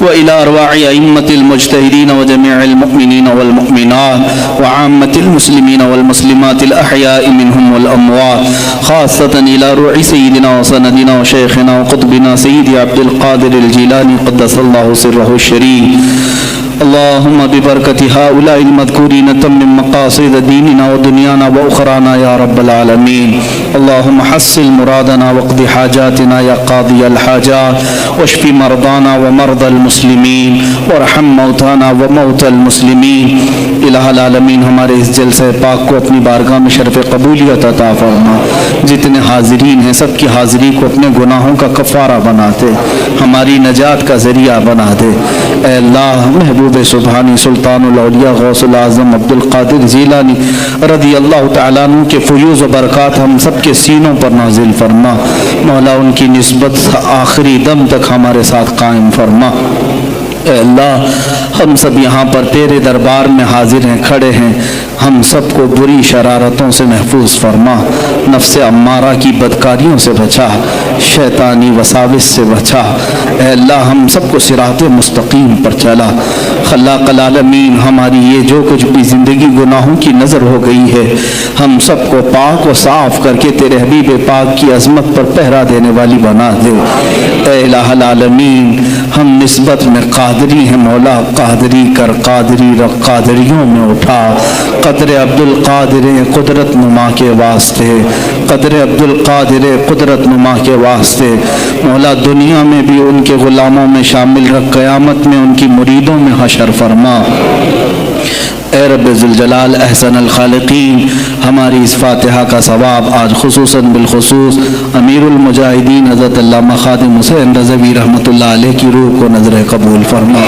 وإلى أرواح أئمة المجتهدين وجميع المؤمنين والمؤمنات وعامة المسلمين والمسلمات الأحياء منهم والأموات خاصة إلى روح سيدنا وسندنا وشيخنا وقطبنا سيدي عبد القادر الجيلاني قدس الله سره الشريف اللهم ببركة هؤلاء المذكورين تمم مقاصد ديننا ودنيانا وأخرانا يا رب العالمين اللهم حصل مرادنا واقض حاجاتنا يا قاضي الحاجات واشف مرضانا ومرضى المسلمين وارحم موتانا وموتى المسلمين الہ العالمین ہمارے اس جلسہ پاک کو اپنی بارگاہ میں شرف قبولیت عطا فرما جتنے حاضرین ہیں سب کی حاضری کو اپنے گناہوں کا کفارہ بنا دے ہماری نجات کا ذریعہ بنا دے اے اللہ محبوب سبحانی سلطان الاولیاء غوث العظم عبد القادر جیلانی رضی اللہ تعالیٰ عنہ کے فیوز و برکات ہم سب کے سینوں پر نازل فرما مولا ان کی نسبت آخری دم تک ہمارے ساتھ قائم فرما اے اللہ ہم سب یہاں پر تیرے دربار میں حاضر ہیں کھڑے ہیں ہم سب کو بری شرارتوں سے محفوظ فرما نفس امارہ کی بدکاریوں سے بچا شیطانی وساوس سے بچا اے اللہ ہم سب کو صراط مستقیم پر چلا خلاق العالمین ہماری یہ جو کچھ بھی زندگی گناہوں کی نظر ہو گئی ہے ہم سب کو پاک و صاف کر کے تیرے حبیب پاک کی عظمت پر پہرا دینے والی بنا دے اے الہ العالمین ہم نسبت میں قادری ہیں مولا، قادری کر قادری رکھ قادریوں میں اٹھا، قدر عبد القادر قدرت نما کے واسطے، قدر عبد القادر قدرت نما کے واسطے مولا دنیا میں بھی ان کے غلاموں میں شامل رکھ، قیامت میں ان کی مریدوں میں حشر فرما۔ اے رب ذوالجلال احسن الخالقین، ہماری اس فاتحہ کا ثواب آج خصوصاً بالخصوص امیر المجاہدین حضرت علامہ خادم حسین رضوی رحمۃ اللہ علیہ کی روح کو نظر قبول فرما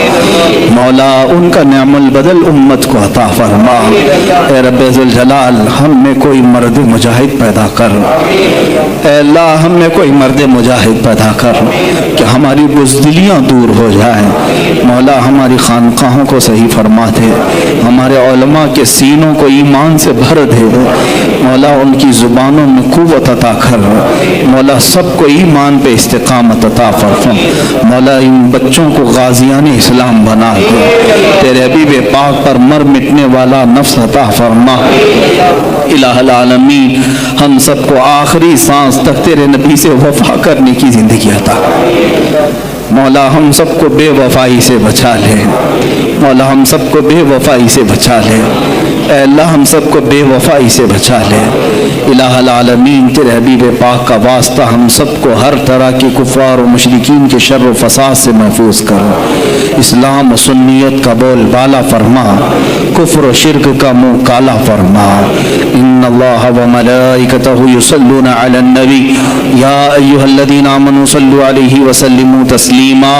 مولا، ان کا نعم البدل امت کو عطا فرما۔ اے رب ذوالجلال ہم میں کوئی مرد مجاہد پیدا کر، اے اللہ ہم میں کوئی مرد مجاہد پیدا کر کہ ہماری بزدلیاں دور ہو جائیں مولا، ہماری خانقاہوں کو صحیح فرما دے، ہمارے علماء کے سینوں کو ایمان سے بھر دے مولا، ان کی زبانوں میں قوت عطا کر مولا، سب کو ایمان پہ استقامت عطا فرما مولا، ان بچوں کو غازیان اسلام بنا دے، تیرے حبیب پاک پر مر مٹنے والا نفس عطا فرما۔ الہ العالمین ہم سب کو آخری سانس تک تیرے نبی سے وفا کرنے کی زندگی عطا مولا، ہم سب کو بے وفائی سے بچا لے مولا، ہم سب کو بے وفائی سے بچا لے، اے اللہ ہم سب کو بے وفائی سے بچا لے۔ الہ العالمین تیرے حبیب پاک کا واسطہ ہم سب کو ہر طرح کے کفار و مشرکین کے شر و فساد سے محفوظ کر، اسلام و سنیت کا بول بالا فرما، کفر و شرک کا منہ کالا فرما۔ ان اللہ و ملائکتہ یصلون علی النبی یا ایھا الذین آمنوا صلوا علیہ وسلموا تسلیما۔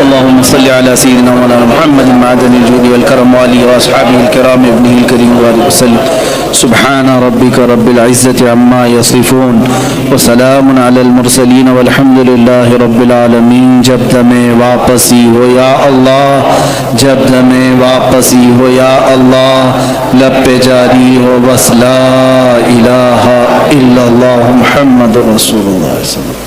اللهم صل على سيدنا مولانا محمد معدن الجود والكرم وآله وأصحابه الكرام ابنه الكريم وآله وسلم۔ سبحان ربك رب العزة عما يصفون وسلام على المرسلين والحمد لله رب العالمين۔ جب دمیں واپسی ہو یا اللہ، جب دمیں واپسی ہو یا اللہ، لب پہ جاری ہو بس لا الہ الا اللہ محمد رسول اللہ صلی اللہ علیہ وسلم۔